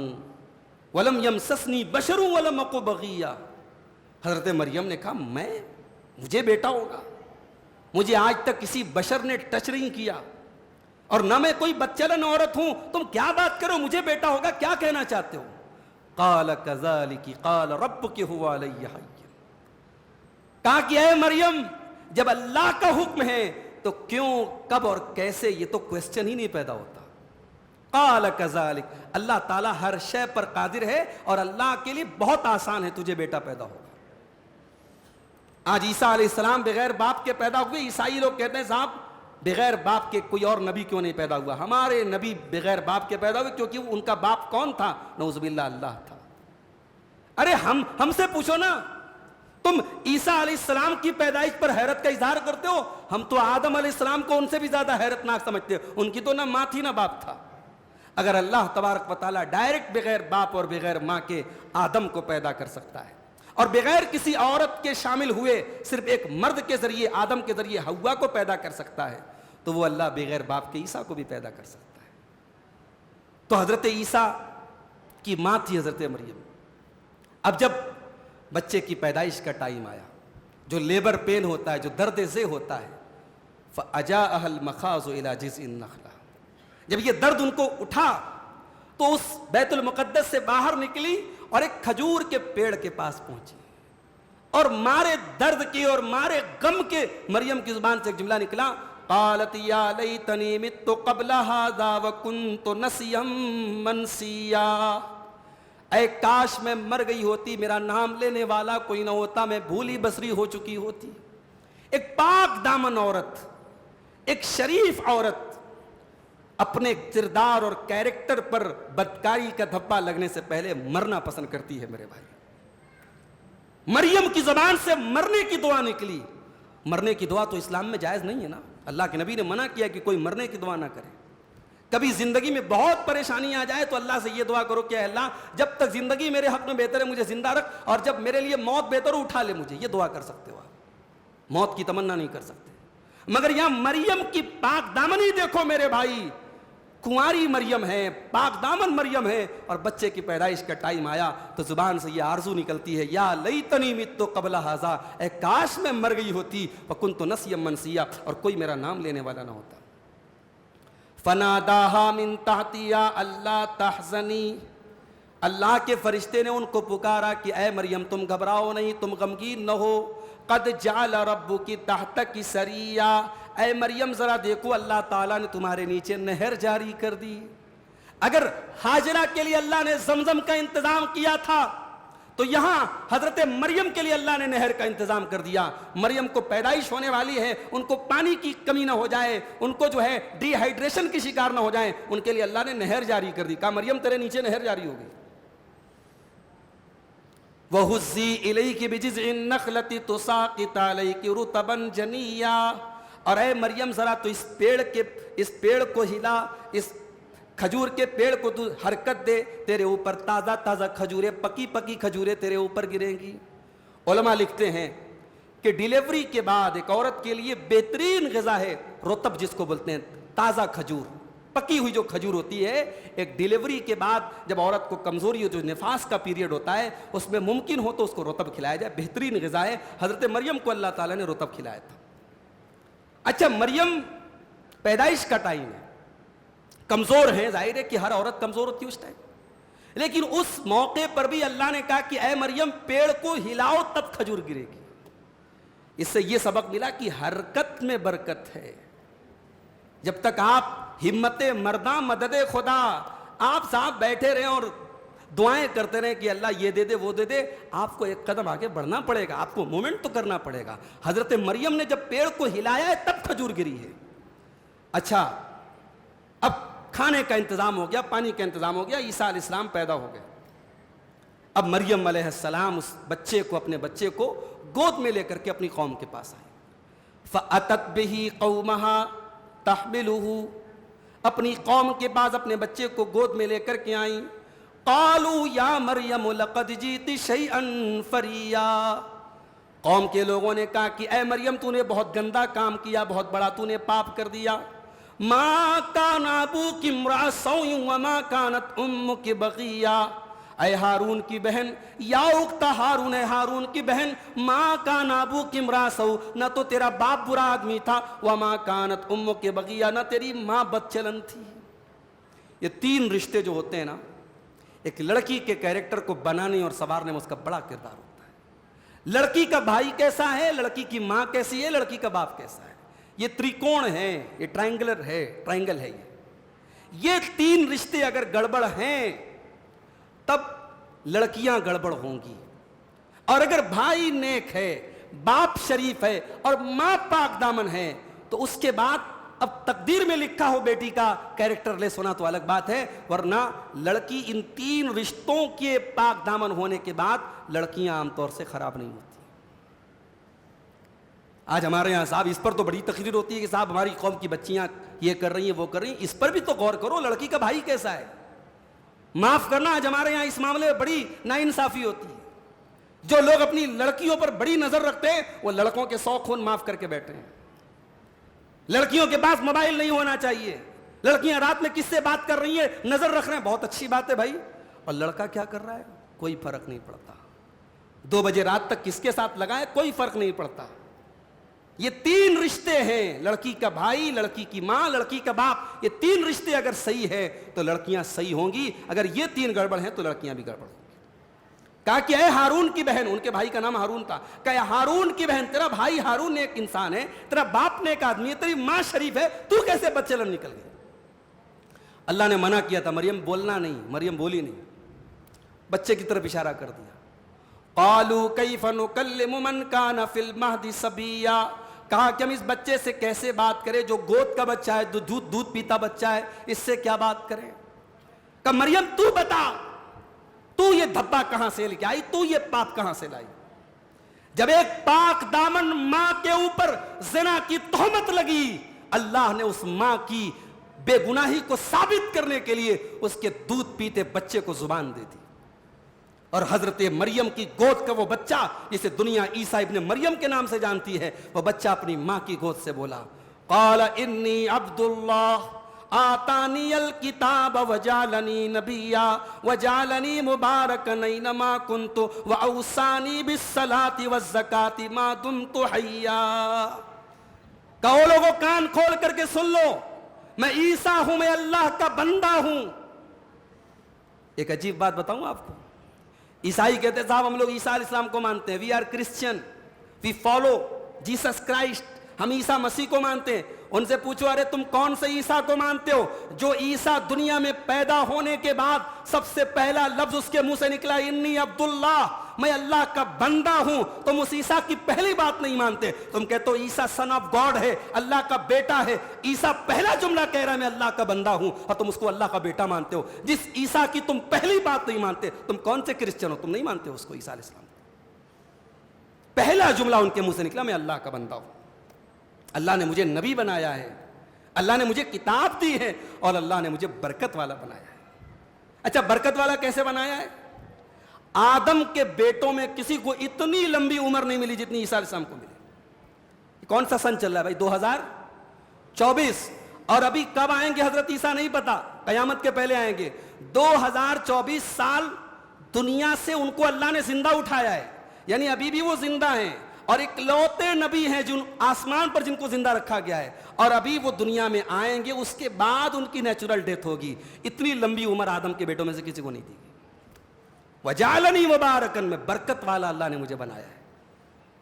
ولم یمسسنی بشر ولم اک بغیا۔ حضرت مریم نے کہا مجھے بیٹا ہوگا، مجھے آج تک کسی بشر نے ٹچ نہیں کیا، اور نہ میں کوئی بچلن عورت ہوں، تم کیا بات کرو مجھے بیٹا ہوگا، کیا کہنا چاہتے ہو؟ قال کذالک قال ربک هو علی حی۔ کہا کہ اے مریم جب اللہ کا حکم ہے تو کیوں، کب اور کیسے، یہ تو کوسچن ہی نہیں پیدا ہوتا۔ قال کذالک، اللہ تعالیٰ ہر شے پر قادر ہے اور اللہ کے لیے بہت آسان ہے، تجھے بیٹا پیدا ہوگا۔ آج عیسیٰ علیہ السلام بغیر باپ کے پیدا ہوئے، عیسائی لوگ کہتے ہیں صاحب بغیر باپ کے کوئی اور نبی کیوں نہیں پیدا ہوا؟ ہمارے نبی بغیر باپ کے پیدا ہوئے کیونکہ ان کا باپ کون تھا؟ نعوذ باللہ اللہ تھا۔ ارے ہم سے پوچھو نا، تم عیسیٰ علیہ السلام کی پیدائش پر حیرت کا اظہار کرتے ہو، ہم تو آدم علیہ السلام کو ان سے بھی زیادہ حیرت ناک سمجھتے ہیں، ان کی تو نہ ماں تھی نہ باپ تھا۔ اگر اللہ تبارک و تعالیٰ ڈائریکٹ بغیر باپ اور بغیر ماں کے آدم کو پیدا کر سکتا ہے، اور بغیر کسی عورت کے شامل ہوئے صرف ایک مرد کے ذریعے آدم کے ذریعے حوا کو پیدا کر سکتا ہے، تو وہ اللہ بغیر باپ کے عیسیٰ کو بھی پیدا کر سکتا ہے۔ تو حضرت عیسیٰ کی ماں تھی حضرت مریم۔ اب جب بچے کی پیدائش کا ٹائم آیا، جو لیبر پین ہوتا ہے، جو درد ذہ ہوتا ہے، فَأَجَاءَهَا الْمَخَاضُ إِلَى جِذْعِ النَّخْلَةِ، جب یہ درد ان کو اٹھا تو اس بیت المقدس سے باہر نکلی اور ایک کھجور کے پیڑ کے پاس پہنچی، اور مارے درد کی اور مارے غم کے مریم کی زبان سے ایک جملہ نکلا، قالت یا لیتنی مت قبل ھذا وکنت نسیا منسیا، اے کاش میں مر گئی ہوتی، میرا نام لینے والا کوئی نہ ہوتا، میں بھولی بسری ہو چکی ہوتی۔ ایک پاک دامن عورت، ایک شریف عورت اپنے کردار اور کیریکٹر پر بدکاری کا دھبا لگنے سے پہلے مرنا پسند کرتی ہے میرے بھائی۔ مریم کی زبان سے مرنے کی دعا نکلی۔ مرنے کی دعا تو اسلام میں جائز نہیں ہے نا، اللہ کے نبی نے منع کیا کہ کوئی مرنے کی دعا نہ کرے۔ کبھی زندگی میں بہت پریشانی آ جائے تو اللہ سے یہ دعا کرو کہ اے اللہ جب تک زندگی میرے حق میں بہتر ہے مجھے زندہ رکھ، اور جب میرے لیے موت بہتر ہو اٹھا لے مجھے، یہ دعا کر سکتے ہو آپ، موت کی تمنا نہیں کر سکتے۔ مگر یہاں مریم کی پاک دامنی دیکھو میرے بھائی، کنواری مریم ہے، پاک دامن مریم ہے، اور بچے کی پیدائش کا ٹائم آیا تو زبان سے یہ آرزو نکلتی ہے، یا لیتنی مت قبل ھذا، اے کاش میں مر گئی ہوتی، وکنت نسیا منسیا، اور کوئی میرا نام لینے والا نہ ہوتا۔ فناداہا من تحتیا اللہ تحزنی، اللہ کے فرشتے نے ان کو پکارا کہ اے مریم تم گھبراؤ نہیں، تم غمگین نہ ہو، قد جعل ربک تحتک سریا، اے مریم ذرا دیکھو اللہ تعالیٰ نے تمہارے نیچے نہر جاری کر دی۔ اگر ہاجرہ کے لیے اللہ نے زمزم کا انتظام کیا تھا تو یہاں حضرت مریم کے لیے اللہ نے نہر کا انتظام کر دیا. مریم کو پیدائش ہونے والی ہے, ان کو پانی کی کمی نہ ہو جائے, ان کو جو ہے ڈی ہائیڈریشن کی شکار نہ ہو جائیں, ان کے لیے اللہ نے نہر جاری کر دی. کہا مریم تیرے نیچے نہر جاری ہوگی. وَهُزِّي إِلَيْكِ بِجِذْعِ النَّخْلَةِ تُسَاقِطْ عَلَيْكِ رُطَبًا جَنِيًّا. اور اے مریم ذرا تو اس پیڑ کو ہلا, اس کھجور کے پیڑ کو تو حرکت دے, تیرے اوپر تازہ تازہ کھجوریں, پکی پکی کھجوریں تیرے اوپر گریں گی. علماء لکھتے ہیں کہ ڈیلیوری کے بعد ایک عورت کے لیے بہترین غذا ہے رطب, جس کو بولتے ہیں تازہ کھجور, پکی ہوئی جو کھجور ہوتی ہے. ایک ڈیلیوری کے بعد جب عورت کو کمزوری ہو, جو نفاس کا پیریڈ ہوتا ہے, اس میں ممکن ہو تو اس کو رطب کھلایا جائے, بہترین غذا ہے. حضرت مریم کو اللہ تعالیٰ نے رطب کھلایا تھا. اچھا, مریم پیدائش کا ٹائم ہے, کمزور ہیں, ظاہر ہے کہ ہر عورت کمزور ہوتی ہے اس ٹائم, لیکن اس موقع پر بھی اللہ نے کہا کہ اے مریم پیڑ کو ہلاؤ تب کھجور گرے گی. اس سے یہ سبق ملا کہ حرکت میں برکت ہے. جب تک آپ ہمت مرداں مدد خدا, آپ صاحب بیٹھے رہیں اور دعائیں کرتے رہیں کہ اللہ یہ دے دے وہ دے دے, آپ کو ایک قدم آگے بڑھنا پڑے گا, آپ کو مومنٹ تو کرنا پڑے گا. حضرت مریم نے جب پیڑ کو ہلایا ہے تب کھجور گری ہے. اچھا, اب کھانے کا انتظام ہو گیا, پانی کا انتظام ہو گیا, عیسیٰ علیہ السلام پیدا ہو گئے. اب مریم علیہ السلام اس بچے کو, اپنے بچے کو گود میں لے کر کے اپنی قوم کے پاس آئی. فَأَتَتْ بِهِ قَوْمَهَا تَحْمِلُهُ, اپنی قوم کے پاس اپنے بچے کو گود میں لے کر کے آئیں. قالوا یا مریم لقد جئت شیئا فریا, قوم کے لوگوں نے کہا کہ اے مریم تو نے بہت گندا کام کیا, بہت بڑا تو نے پاپ کر دیا. ما کان ابوک امرأ سوء وما کانت امک بغیا, اے ہارون کی بہن, یا اخت ہارون, اے ہارون کی بہن, ما کان ابوک امرأ سوء, نہ تو تیرا باپ برا آدمی تھا, وما کانت امک بغیا, نہ تیری ماں بد چلن تھی. یہ تین رشتے جو ہوتے ہیں نا, ایک لڑکی کے کیریکٹر کو بنانے اور سنوارنے میں اس کا بڑا کردار ہوتا ہے. لڑکی کا بھائی کیسا ہے, لڑکی کی ماں کیسی ہے, لڑکی کا باپ کیسا ہے. یہ تریکون ہے, یہ ٹرائنگل ہے. یہ تین رشتے اگر گڑبڑ ہیں تب لڑکیاں گڑبڑ ہوں گی. اور اگر بھائی نیک ہے, باپ شریف ہے اور ماں پاک دامن ہے, تو اس کے بعد اب تقدیر میں لکھا ہو بیٹی کا کیریکٹر لیس ہونا تو الگ بات ہے, ورنہ لڑکی ان تین رشتوں کے پاک دامن ہونے کے بعد لڑکیاں عام طور سے خراب نہیں ہوتی. آج ہمارے یہاں صاحب اس پر تو بڑی تقریر ہوتی ہے کہ صاحب ہماری قوم کی بچیاں یہ کر رہی ہیں وہ کر رہی ہیں, اس پر بھی تو غور کرو, لڑکی کا بھائی کیسا ہے. معاف کرنا, آج ہمارے یہاں اس معاملے میں بڑی ناانصافی ہوتی ہے. جو لوگ اپنی لڑکیوں پر بڑی نظر رکھتے ہیں وہ لڑکوں کے 100 خون معاف کر کے بیٹھے ہیں. لڑکیوں کے پاس موبائل نہیں ہونا چاہیے, لڑکیاں رات میں کس سے بات کر رہی ہیں نظر رکھ رہے ہیں, بہت اچھی بات ہے بھائی, اور لڑکا کیا کر رہا ہے کوئی فرق نہیں پڑتا. 2 بجے رات تک کس کے ساتھ لگا ہے کوئی فرق نہیں پڑتا. یہ تین رشتے ہیں, لڑکی کا بھائی, لڑکی کی ماں, لڑکی کا باپ, یہ تین رشتے اگر صحیح ہے تو لڑکیاں صحیح ہوں گی, اگر یہ تین گڑبڑ ہیں تو لڑکیاں بھی گڑبڑ ہوں گی. کہا کہ اے ہارون کی بہن, ان کے بھائی کا نام ہارون تھا, کہا ہارون کی بہن, تیرا بھائی ہارون ایک انسان ہے, تیرا باپ نے ایک آدمی ہے, تیری ماں شریف ہے, تو کیسے بدچلن نکل گئی. اللہ نے منع کیا تھا, مریم بولنا نہیں, مریم بولی نہیں, بچے کی طرف اشارہ کر دیا. قالوا کیف نکلم من کان فی المہد صبیا, کہا کہ ہم اس بچے سے کیسے بات کریں جو گود کا بچہ ہے, جو دودھ پیتا بچہ ہے, اس سے کیا بات کریں. کہا مریم تو بتا, تو یہ دھبا کہاں سے لے کے آئی, تو یہ پاپ کہاں سے لائی. جب ایک پاک دامن ماں کے اوپر زنا کی تہمت لگی, اللہ نے اس ماں کی بے گناہی کو ثابت کرنے کے لیے اس کے دودھ پیتے بچے کو زبان دے دی. اور حضرت مریم کی گود کا وہ بچہ جسے دنیا عیسیٰ ابن مریم کے نام سے جانتی ہے, وہ بچہ اپنی ماں کی گود سے بولا, قال انی عبد اللہ آتانی الکتاب وجعلنی نبیا وجعلنی مبارکا اینما کنت واوصانی بالصلاۃ والزکاۃ ما دمت حیا. کہو لوگوں کان کھول کر کے سن لو, میں عیسیٰ ہوں, میں اللہ کا بندہ ہوں. ایک عجیب بات بتاؤں آپ کو, عیسائی کہتے ہیں صاحب ہم لوگ عیسیٰ علیہ السلام کو مانتے ہیں, we are Christian, we follow Jesus Christ, ہم عیسیٰ مسیح کو مانتے ہیں. ان سے پوچھو ارے تم کون سے عیسیٰ کو مانتے ہو؟ جو عیسیٰ دنیا میں پیدا ہونے کے بعد سب سے پہلا لفظ اس کے منہ سے نکلا انی عبداللہ, میں اللہ کا بندہ ہوں، تم اس عیسیٰ کی پہلی بات نہیں مانتے، تم کہتے ہو عیسیٰ سن آف گاڈ ہے، اللہ کا بیٹا ہے۔ عیسیٰ پہلا جملہ کہہ رہا ہے میں اللہ کا بندہ ہوں، اور تم اس کو اللہ کا بیٹا مانتے ہو۔ جس عیسیٰ کی تم پہلی بات نہیں مانتے، تم کون سے کرسچن ہو؟ تم نہیں مانتے ہو اس کو، عیسیٰ علیہ السلام۔ پہلا جملہ ان کے منہ سے نکلا میں اللہ کا بندہ ہوں، اللہ نے مجھے نبی بنایا ہے، اللہ نے مجھے کتاب دی ہے، اور اللہ نے مجھے برکت والا بنایا ہے۔ اچھا برکت والا کیسے بنایا ہے؟ آدم کے بیٹوں میں کسی کو اتنی لمبی عمر نہیں ملی جتنی عیسیٰ علیہ السلام کو ملی۔ کون سا سن چل رہا ہے بھائی؟ 2024، اور ابھی کب آئیں گے حضرت عیسیٰ نہیں پتا، قیامت کے پہلے آئیں گے۔ 2024 سال دنیا سے ان کو اللہ نے زندہ اٹھایا ہے، یعنی ابھی بھی وہ زندہ ہیں، اور اکلوتے نبی ہیں جن آسمان پر جن کو زندہ رکھا گیا ہے، اور ابھی وہ دنیا میں آئیں گے، اس کے بعد ان کی نیچرل ڈیتھ ہوگی۔ اتنی لمبی عمر آدم کے بیٹوں میں سے کسی کو نہیں دی گئی۔ وَجَعَلَنِي مُبَارَكًا، میں برکت والا اللہ نے مجھے بنایا ہے،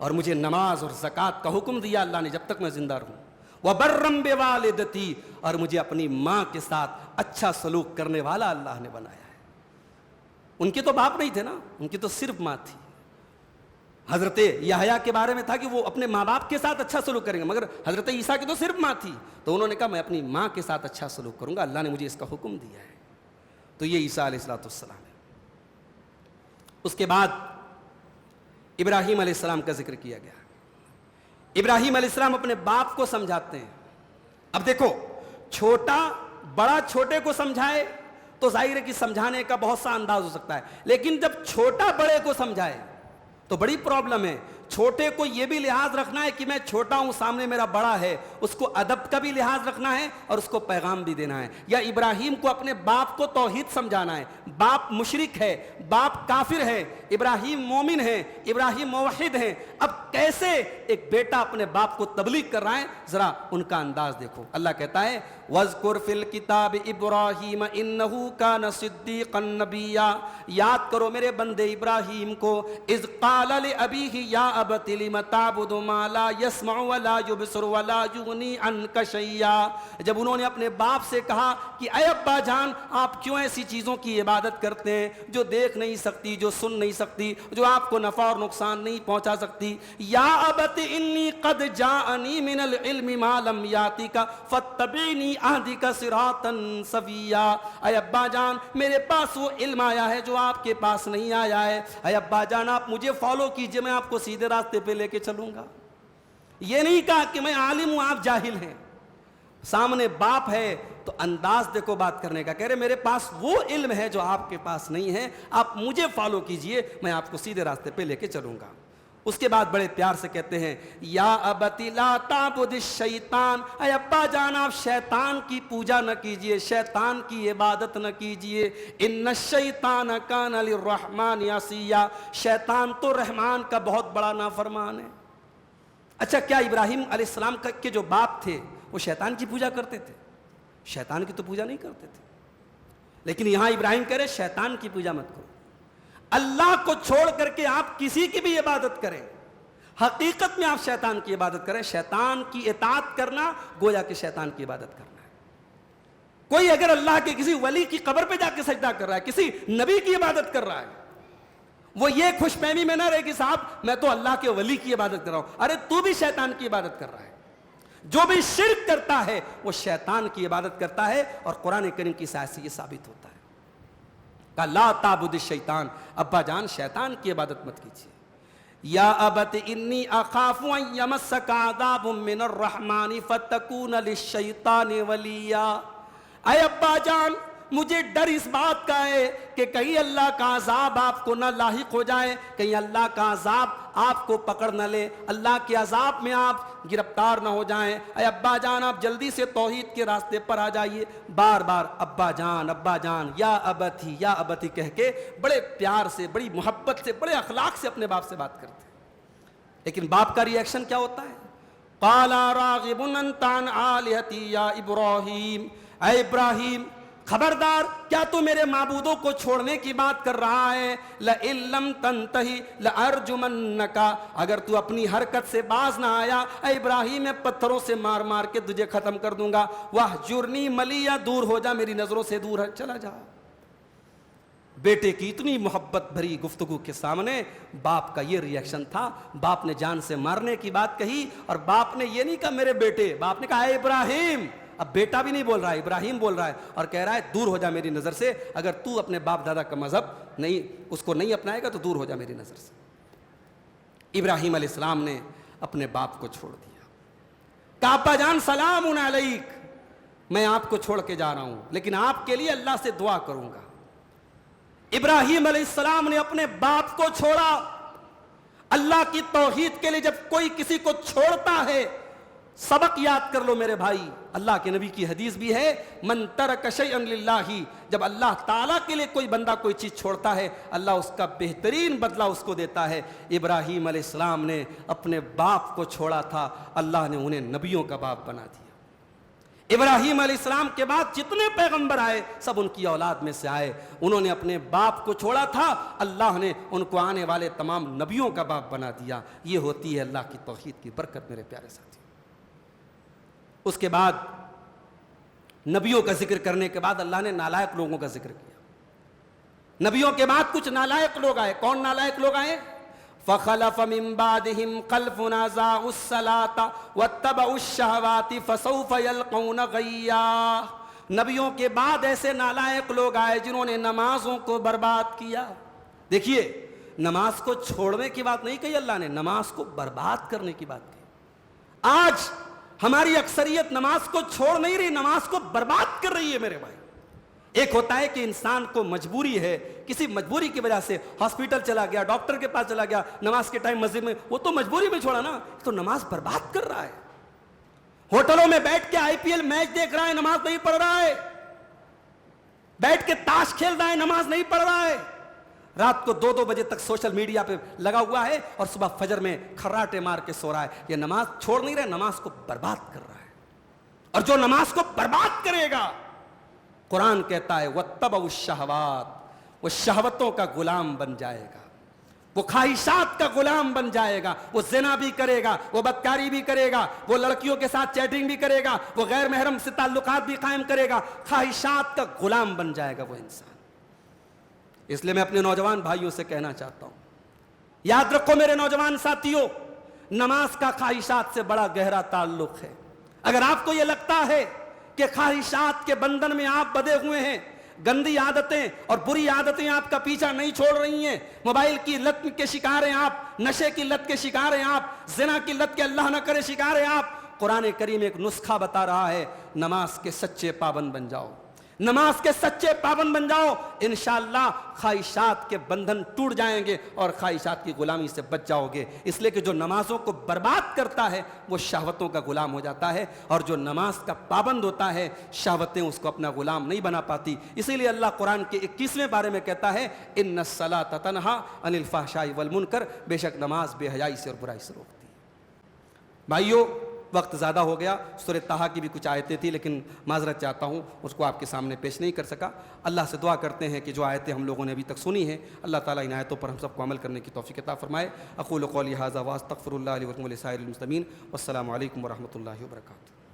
اور مجھے نماز اور زکوٰۃ کا حکم دیا اللہ نے جب تک میں زندہ رہوں۔ وَبَرًّا بِوَالِدَتِي، اور مجھے اپنی ماں کے ساتھ اچھا سلوک کرنے والا اللہ نے بنایا ہے۔ ان کے تو باپ نہیں تھے نا، ان کی تو صرف ماں تھی۔ حضرت یحییٰ کے بارے میں تھا کہ وہ اپنے ماں باپ کے ساتھ اچھا سلوک کریں گے، مگر حضرت عیسیٰ کی تو صرف ماں تھی، تو انہوں نے کہا میں اپنی ماں کے ساتھ اچھا سلوک کروں گا، اللہ نے مجھے اس کا حکم دیا ہے۔ تو یہ عیسیٰ علیہ السلام ہے۔ اس کے بعد ابراہیم علیہ السلام کا ذکر کیا گیا۔ ابراہیم علیہ السلام اپنے باپ کو سمجھاتے ہیں۔ اب دیکھو، چھوٹا بڑا چھوٹے کو سمجھائے تو ظاہر ہے کہ سمجھانے کا بہت سا انداز ہو سکتا ہے، لیکن جب چھوٹا بڑے کو سمجھائے تو بڑی پرابلم ہے۔ چھوٹے کو یہ بھی لحاظ رکھنا ہے کہ میں چھوٹا ہوں، سامنے میرا بڑا ہے، اس کو ادب کا بھی لحاظ رکھنا ہے اور اس کو پیغام بھی دینا ہے۔ یا ابراہیم کو اپنے باپ کو توحید سمجھانا ہے، باپ مشرک ہے، باپ کافر ہے، ابراہیم مومن ہے، ابراہیم موحد ہے۔ اب کیسے ایک بیٹا اپنے باپ کو تبلیغ کر رہا ہے، ذرا ان کا انداز دیکھو۔ اللہ کہتا ہے وَاذْكُرْ فِي الْكِتَابِ إِبْرَاهِيمَ إِنَّهُ كَانَ صِدِّيقًا نَبِيًّا، یاد کرو میرے بندے ابراہیم کو، اذ قال لأبیہ یا ابت لم تعبد ما لا يسمع ولا يبصر ولا يغنی عنک شیئا، جب انہوں نے اپنے باپ سے کہا کہ اے ابا جان آپ کیوں ایسی چیزوں کی عبادت کرتے ہیں جو دیکھ نہیں سکتی، جو سن نہیں سکتی، جو آپ کو نفع اور نقصان نہیں پہنچا سکتی۔ یا ابت انی قد جاءنی من العلم ما لم یاتک فاتبعنی اہدک صراطا سویا، اے ابا جان میرے پاس وہ علم آیا ہے جو آپ کے پاس نہیں آیا ہے، اے ابا جان آپ مجھے فالو کیجئے، میں آپ کو سیدھے راستے پہ لے کے چلوں گا۔ یہ نہیں کہا کہ میں عالم ہوں آپ جاہل ہیں۔ سامنے باپ ہے تو انداز دیکھو بات کرنے کا، کہہ رہے میرے پاس وہ علم ہے جو آپ کے پاس نہیں ہے، آپ مجھے فالو کیجئے، میں آپ کو سیدھے راستے پہ لے کے چلوں گا۔ اس کے بعد بڑے پیار سے کہتے ہیں یا ابت لا تعبد الشیطان، اے ابا جان آپ شیطان کی پوجا نہ کیجئے، شیطان کی عبادت نہ کیجئے، ان الشیطان کان للرحمن عصیا، شیطان تو رحمان کا بہت بڑا نافرمان ہے۔ اچھا کیا ابراہیم علیہ السلام کے جو باپ تھے وہ شیطان کی پوجا کرتے تھے؟ شیطان کی تو پوجا نہیں کرتے تھے، لیکن یہاں ابراہیم کہہ رہے شیطان کی پوجا مت کرو، اللہ کو چھوڑ کر کے آپ کسی کی بھی عبادت کریں، حقیقت میں آپ شیطان کی عبادت کریں۔ شیطان کی اطاعت کرنا گویا کہ شیطان کی عبادت کرنا ہے۔ کوئی اگر اللہ کے کسی ولی کی قبر پہ جا کے سجدہ کر رہا ہے، کسی نبی کی عبادت کر رہا ہے، وہ یہ خوش فہمی میں نہ رہے کہ صاحب میں تو اللہ کے ولی کی عبادت کر رہا ہوں، ارے تو بھی شیطان کی عبادت کر رہا ہے۔ جو بھی شرک کرتا ہے وہ شیطان کی عبادت کرتا ہے، اور قرآن کریم کی آیت سے یہ ثابت ہوتا ہے۔ کہا لا تعبد الشیطان، ابا جان شیطان کی عبادت مت کیجیے۔ یا ابت انی اخاف ان یمسک عذاب من الرحمن فتکون للشیطان ولیا، اے ابا جان مجھے ڈر اس بات کا ہے کہ کہیں اللہ کا عذاب آپ کو نہ لاحق ہو جائے، کہیں اللہ کا عذاب آپ کو پکڑ نہ لے، اللہ کے عذاب میں آپ گرفتار نہ ہو جائیں۔ اے ابا جان آپ جلدی سے توحید کے راستے پر آ جائیے۔ بار بار ابا جان یا ابتی کہہ کے بڑے پیار سے، بڑی محبت سے، بڑے اخلاق سے اپنے باپ سے بات کرتے ہیں۔ لیکن باپ کا ری ایکشن کیا ہوتا ہے؟ قال راغب انت عن آلہتی یا ابراہیم، اے ابراہیم خبردار کیا تو میرے معبودوں کو چھوڑنے کی بات کر رہا ہے؟ لئن لم تنتہی لارجمنک، اگر تو اپنی حرکت سے باز نہ آیا اے ابراہیم میں پتھروں سے مار مار کے تجھے ختم کر دوں گا۔ واہجرنی ملیہ، دور ہو جا، میری نظروں سے دور چلا جا۔ بیٹے کی اتنی محبت بھری گفتگو کے سامنے باپ کا یہ ری ایکشن تھا. باپ نے جان سے مارنے کی بات کہی اور باپ نے یہ نہیں کہا میرے بیٹے, باپ نے کہا اے ابراہیم. اب بیٹا بھی نہیں بول رہا ہے, ابراہیم بول رہا ہے اور کہہ رہا ہے دور ہو جا میری نظر سے, اگر تو اپنے باپ دادا کا مذہب نہیں اس کو نہیں اپنائے گا تو دور ہو جا میری نظر سے. ابراہیم علیہ السلام نے اپنے باپ کو چھوڑ دیا, کہا ابا جان سلام علیک, میں آپ کو چھوڑ کے جا رہا ہوں لیکن آپ کے لیے اللہ سے دعا کروں گا. ابراہیم علیہ السلام نے اپنے باپ کو چھوڑا. اللہ کی توحید کے لیے جب کوئی کسی کو چھوڑتا ہے, سبق یاد کر لو میرے بھائی, اللہ کے نبی کی حدیث بھی ہے من ترک شیئا للہ, جب اللہ تعالیٰ کے لیے کوئی بندہ کوئی چیز چھوڑتا ہے اللہ اس کا بہترین بدلہ اس کو دیتا ہے. ابراہیم علیہ السلام نے اپنے باپ کو چھوڑا تھا, اللہ نے انہیں نبیوں کا باپ بنا دیا. ابراہیم علیہ السلام کے بعد جتنے پیغمبر آئے سب ان کی اولاد میں سے آئے. انہوں نے اپنے باپ کو چھوڑا تھا, اللہ نے ان کو آنے والے تمام نبیوں کا باپ بنا دیا. یہ ہوتی ہے اللہ کی توحید کی برکت میرے پیارے ساتھی. اس کے بعد نبیوں کا ذکر کرنے کے بعد اللہ نے نالائق لوگوں کا ذکر کیا. نبیوں کے بعد کچھ نالائق لوگ آئے. کون نالائق لوگ آئے؟ فخلف من بعدهم خلف اضاعوا الصلاة واتبعوا الشهوات فسوف يلقون غیا. نبیوں کے بعد ایسے نالائق لوگ آئے جنہوں نے نمازوں کو برباد کیا. دیکھیے نماز کو چھوڑنے کی بات نہیں کہی اللہ نے, نماز کو برباد کرنے کی بات کہی. آج ہماری اکثریت نماز کو چھوڑ نہیں رہی, نماز کو برباد کر رہی ہے میرے بھائی. ایک ہوتا ہے کہ انسان کو مجبوری ہے, کسی مجبوری کی وجہ سے ہاسپٹل چلا گیا, ڈاکٹر کے پاس چلا گیا, نماز کے ٹائم مسجد میں, وہ تو مجبوری میں چھوڑا نا, تو نماز برباد کر رہا ہے. ہوٹلوں میں بیٹھ کے آئی پی ایل میچ دیکھ رہا ہے, نماز نہیں پڑھ رہا ہے. بیٹھ کے تاش کھیل رہا ہے, نماز نہیں پڑھ رہا ہے. رات کو 2-2 بجے تک سوشل میڈیا پہ لگا ہوا ہے اور صبح فجر میں کھراٹے مار کے سو رہا ہے. یہ نماز چھوڑ نہیں رہا, نماز کو برباد کر رہا ہے. اور جو نماز کو برباد کرے گا, قرآن کہتا ہے وَاتَّبَعُوا الشَّهَوَاتِ, وہ شہوتوں کا غلام بن جائے گا, وہ خواہشات کا غلام بن جائے گا. وہ زنا بھی کرے گا, وہ بدکاری بھی کرے گا, وہ لڑکیوں کے ساتھ چیٹنگ بھی کرے گا, وہ غیر محرم سے تعلقات بھی قائم کرے گا. خواہشات کا غلام بن جائے گا وہ انسان. اس لیے میں اپنے نوجوان بھائیوں سے کہنا چاہتا ہوں, یاد رکھو میرے نوجوان ساتھیوں, نماز کا خواہشات سے بڑا گہرا تعلق ہے. اگر آپ کو یہ لگتا ہے کہ خواہشات کے بندھن میں آپ بدے ہوئے ہیں, گندی عادتیں اور بری عادتیں آپ کا پیچھا نہیں چھوڑ رہی ہیں, موبائل کی لت کے شکار ہیں آپ, نشے کی لت کے شکار ہیں آپ, زنا کی لت کے اللہ نہ کرے شکار ہیں آپ, قرآن کریم ایک نسخہ بتا رہا ہے, نماز کے سچے پابند بن جاؤ, نماز کے سچے پابند بن جاؤ, انشاءاللہ خواہشات کے بندھن ٹوٹ جائیں گے اور خواہشات کی غلامی سے بچ جاؤ گے. اس لیے کہ جو نمازوں کو برباد کرتا ہے وہ شہوتوں کا غلام ہو جاتا ہے, اور جو نماز کا پابند ہوتا ہے شہوتیں اس کو اپنا غلام نہیں بنا پاتی. اسی لیے اللہ قرآن کے 21ویں بارے میں کہتا ہے ان الصلاۃ تنہی عن الفحشاء والمنکر, بے شک نماز بے حیائی سے اور برائی سے روکتی ہے. بھائیو وقت زیادہ ہو گیا, سورہ طٰہٰ کی بھی کچھ آیتیں تھیں لیکن معذرت چاہتا ہوں اس کو آپ کے سامنے پیش نہیں کر سکا. اللہ سے دعا کرتے ہیں کہ جو آیتیں ہم لوگوں نے ابھی تک سنی ہیں اللہ تعالیٰ ان آیتوں پر ہم سب کو عمل کرنے کی توفیق عطا فرمائے. اقول قولی ھذا واستغفر اللہ لی ولکم ولسائر المسلمین, والسلام علیکم ورحمۃ اللہ وبرکاتہ.